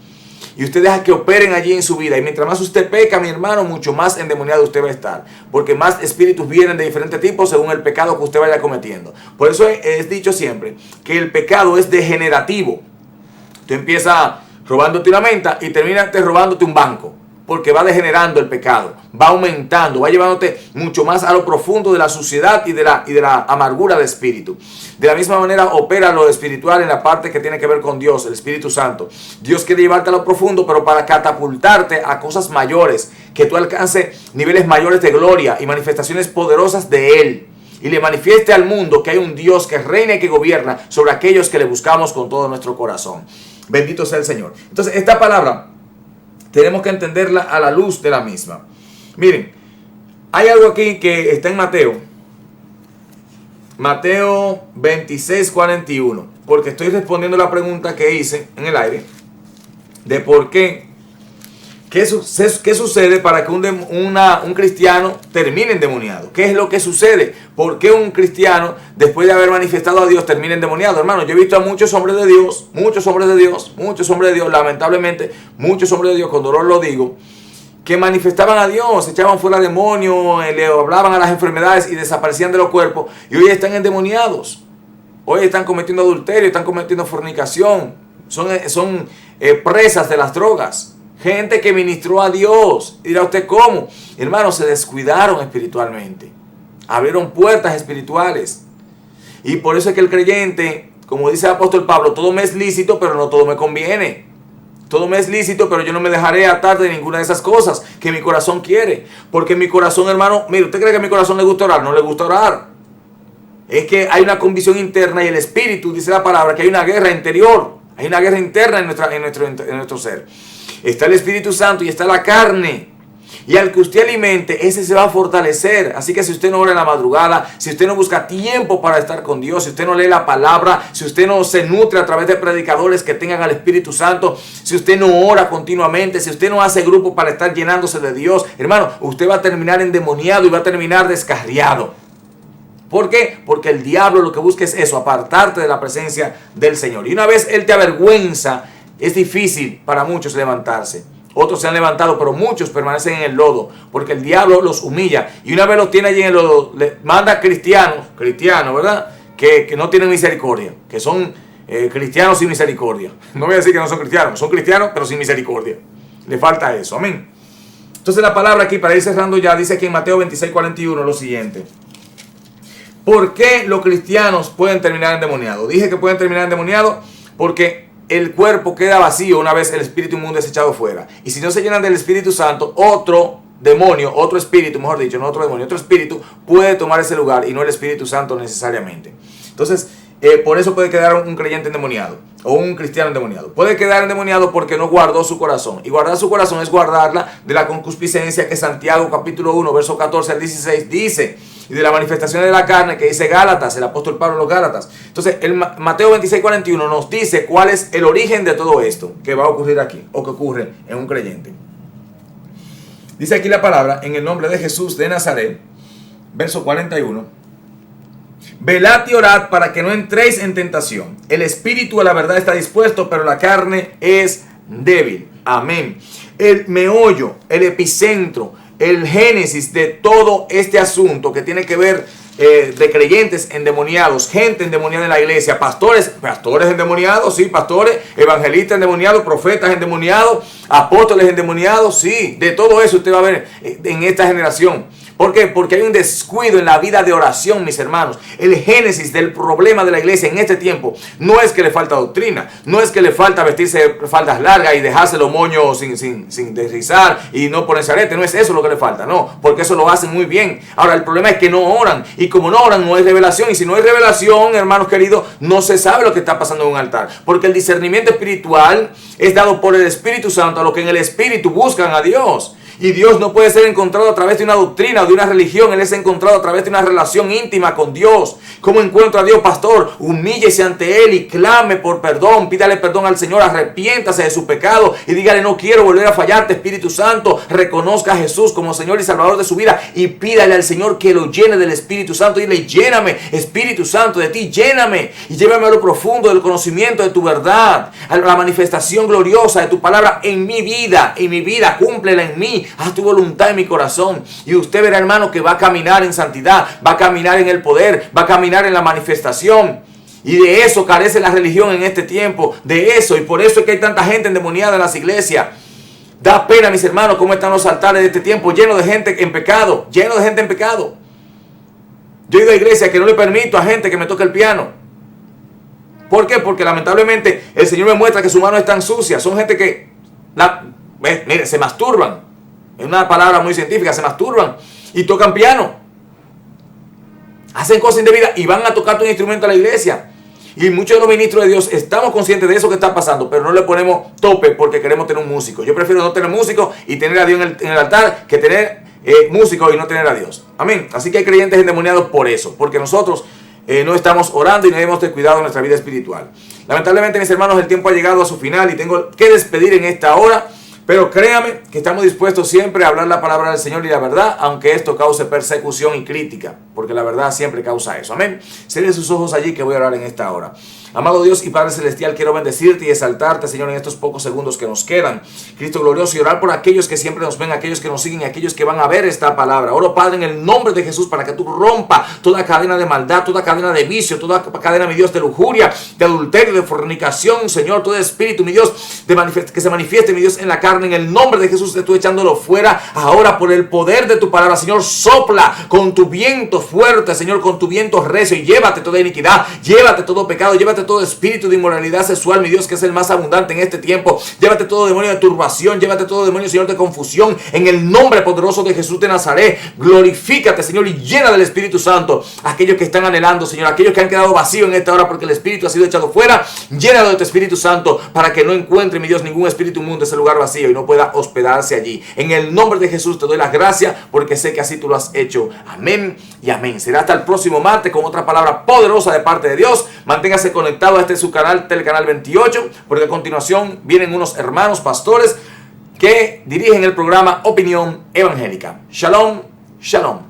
Y usted deja que operen allí en su vida. Y mientras más usted peca, mi hermano, mucho más endemoniado usted va a estar. Porque más espíritus vienen de diferentes tipos según el pecado que usted vaya cometiendo. Por eso es dicho siempre que el pecado es degenerativo. Tú empiezas robándote una menta y terminas robándote un banco. Porque va degenerando el pecado, va aumentando, va llevándote mucho más a lo profundo de la suciedad y de la amargura de espíritu. De la misma manera opera lo espiritual en la parte que tiene que ver con Dios, el Espíritu Santo. Dios quiere llevarte a lo profundo, pero para catapultarte a cosas mayores, que tú alcances niveles mayores de gloria y manifestaciones poderosas de Él. Y le manifieste al mundo que hay un Dios que reina y que gobierna sobre aquellos que le buscamos con todo nuestro corazón. Bendito sea el Señor. Entonces, esta palabra tenemos que entenderla a la luz de la misma. Miren, hay algo aquí que está en Mateo 26, 41. Porque estoy respondiendo la pregunta que hice en el aire de por qué. ¿Qué sucede para que un cristiano termine endemoniado? ¿Qué es lo que sucede? ¿Por qué un cristiano, después de haber manifestado a Dios, termina endemoniado? Hermano, yo he visto a muchos hombres de Dios, lamentablemente, muchos hombres de Dios, con dolor lo digo, que manifestaban a Dios, echaban fuera demonios, le hablaban a las enfermedades y desaparecían de los cuerpos, y hoy están endemoniados. Hoy están cometiendo adulterio, están cometiendo fornicación, son presas de las drogas. Gente que ministró a Dios. Y dirá usted, ¿cómo? Hermanos, se descuidaron espiritualmente. Abrieron puertas espirituales. Y por eso es que el creyente, como dice el apóstol Pablo, todo me es lícito, pero no todo me conviene. Todo me es lícito, pero yo no me dejaré atar de ninguna de esas cosas que mi corazón quiere. Porque mi corazón, hermano, mire, ¿usted cree que a mi corazón le gusta orar? No le gusta orar. Es que hay una convicción interna y el espíritu, dice la palabra, que hay una guerra interior. Hay una guerra interna en nuestro ser. Está el Espíritu Santo y está la carne. Y al que usted alimente, ese se va a fortalecer. Así que si usted no ora en la madrugada, si usted no busca tiempo para estar con Dios, si usted no lee la palabra, si usted no se nutre a través de predicadores que tengan al Espíritu Santo, si usted no ora continuamente, si usted no hace grupo para estar llenándose de Dios, hermano, usted va a terminar endemoniado y va a terminar descarriado. ¿Por qué? Porque el diablo lo que busca es eso, apartarte de la presencia del Señor. Y una vez Él te avergüenza, es difícil para muchos levantarse. Otros se han levantado, pero muchos permanecen en el lodo, porque el diablo los humilla. Y una vez los tiene allí en el lodo, le manda cristianos, ¿verdad? Que no tienen misericordia, que son cristianos sin misericordia. No voy a decir que no son cristianos, pero sin misericordia. Le falta eso, amén. Entonces la palabra aquí, para ir cerrando ya, dice aquí en Mateo 26, 41 lo siguiente. ¿Por qué los cristianos pueden terminar endemoniados? Dije que pueden terminar endemoniados porque el cuerpo queda vacío una vez el espíritu inmundo es echado fuera. Y si no se llenan del Espíritu Santo, otro demonio, otro espíritu, mejor dicho, no otro demonio, otro espíritu puede tomar ese lugar y no el Espíritu Santo necesariamente. Entonces, por eso puede quedar un creyente endemoniado o un cristiano endemoniado. Puede quedar endemoniado porque no guardó su corazón. Y guardar su corazón es guardarla de la concupiscencia que Santiago capítulo 1, verso 14 al 16 dice. Y de la manifestación de la carne que dice Gálatas, el apóstol Pablo en los Gálatas. Entonces, el Mateo 26, 41 nos dice cuál es el origen de todo esto que va a ocurrir aquí o que ocurre en un creyente. Dice aquí la palabra, en el nombre de Jesús de Nazaret, verso 41. Velad y orad para que no entréis en tentación. El espíritu a la verdad está dispuesto, pero la carne es débil. Amén. El meollo, el epicentro, el génesis de todo este asunto que tiene que ver de creyentes endemoniados, gente endemoniada en la iglesia, pastores endemoniados, sí, pastores, evangelistas endemoniados, profetas endemoniados, apóstoles endemoniados, sí, de todo eso usted va a ver en esta generación. ¿Por qué? Porque hay un descuido en la vida de oración, mis hermanos. El génesis del problema de la iglesia en este tiempo no es que le falta doctrina, no es que le falta vestirse faldas largas y dejarse los moños sin desrizar y no ponerse arete, no es eso lo que le falta, no, porque eso lo hacen muy bien. Ahora el problema es que no oran, y como no oran no hay revelación, y si no hay revelación, hermanos queridos, no se sabe lo que está pasando en un altar, porque el discernimiento espiritual es dado por el Espíritu Santo a los que en el Espíritu buscan a Dios. Y Dios no puede ser encontrado a través de una doctrina o de una religión. Él es encontrado a través de una relación íntima con Dios. ¿Cómo encuentra a Dios, pastor? Humíllese ante Él y clame por perdón. Pídale perdón al Señor, arrepiéntase de su pecado y dígale: no quiero volver a fallarte, Espíritu Santo. Reconozca a Jesús como Señor y Salvador de su vida y pídale al Señor que lo llene del Espíritu Santo. Dile: lléname, Espíritu Santo, de ti, lléname y llévame a lo profundo del conocimiento de tu verdad, a la manifestación gloriosa de tu palabra en mi vida, cúmplela en mí. Haz tu voluntad en mi corazón. Y usted verá, hermano, que va a caminar en santidad, va a caminar en el poder, va a caminar en la manifestación. Y de eso carece la religión en este tiempo, de eso. Y por eso es que hay tanta gente endemoniada en las iglesias. Da pena, mis hermanos, cómo están los altares de este tiempo, llenos de gente en pecado, Yo he ido a iglesias que no le permito a gente que me toque el piano. ¿Por qué? Porque lamentablemente el Señor me muestra que sus manos están sucias. Son gente que, mire, se masturban. Es una palabra muy científica, se masturban y tocan piano. Hacen cosas indebidas y van a tocar tu instrumento a la iglesia. Y muchos de los ministros de Dios estamos conscientes de eso que está pasando, pero no le ponemos tope porque queremos tener un músico. Yo prefiero no tener músico y tener a Dios en el altar que tener músico y no tener a Dios. Amén. Así que hay creyentes endemoniados por eso, porque nosotros no estamos orando y no hemos cuidado nuestra vida espiritual. Lamentablemente, mis hermanos, el tiempo ha llegado a su final y tengo que despedir en esta hora. Pero créame que estamos dispuestos siempre a hablar la palabra del Señor y la verdad, aunque esto cause persecución y crítica, porque la verdad siempre causa eso. Amén. Cierre sus ojos allí que voy a orar en esta hora. Amado Dios y Padre Celestial, quiero bendecirte y exaltarte, Señor, en estos pocos segundos que nos quedan. Cristo glorioso, y orar por aquellos que siempre nos ven, aquellos que nos siguen y aquellos que van a ver esta palabra. Oro, Padre, en el nombre de Jesús, para que tú rompa toda cadena de maldad, toda cadena de vicio, toda cadena, mi Dios, de lujuria, de adulterio, de fornicación, Señor, todo espíritu, mi Dios, que se manifieste, mi Dios, en la carne. En el nombre de Jesús te estoy echándolo fuera ahora por el poder de tu palabra. Señor, sopla con tu viento fuerte, Señor, con tu viento recio, y llévate toda iniquidad, llévate todo pecado, llévate todo espíritu de inmoralidad sexual, mi Dios, que es el más abundante en este tiempo. Llévate todo demonio de turbación, llévate todo demonio, Señor, de confusión, en el nombre poderoso de Jesús de Nazaret. Glorifícate, Señor, y llena del Espíritu Santo aquellos que están anhelando, Señor, aquellos que han quedado vacíos en esta hora porque el Espíritu ha sido echado fuera. Llénalo de tu Espíritu Santo para que no encuentre, mi Dios, ningún espíritu inmundo ese lugar vacío y no pueda hospedarse allí. En el nombre de Jesús te doy las gracias porque sé que así tú lo has hecho. Amén y amén. Será hasta el próximo martes con otra palabra poderosa de parte de Dios. Manténgase conectado a este su canal, Telecanal 28, porque a continuación vienen unos hermanos pastores que dirigen el programa Opinión Evangélica. Shalom, shalom.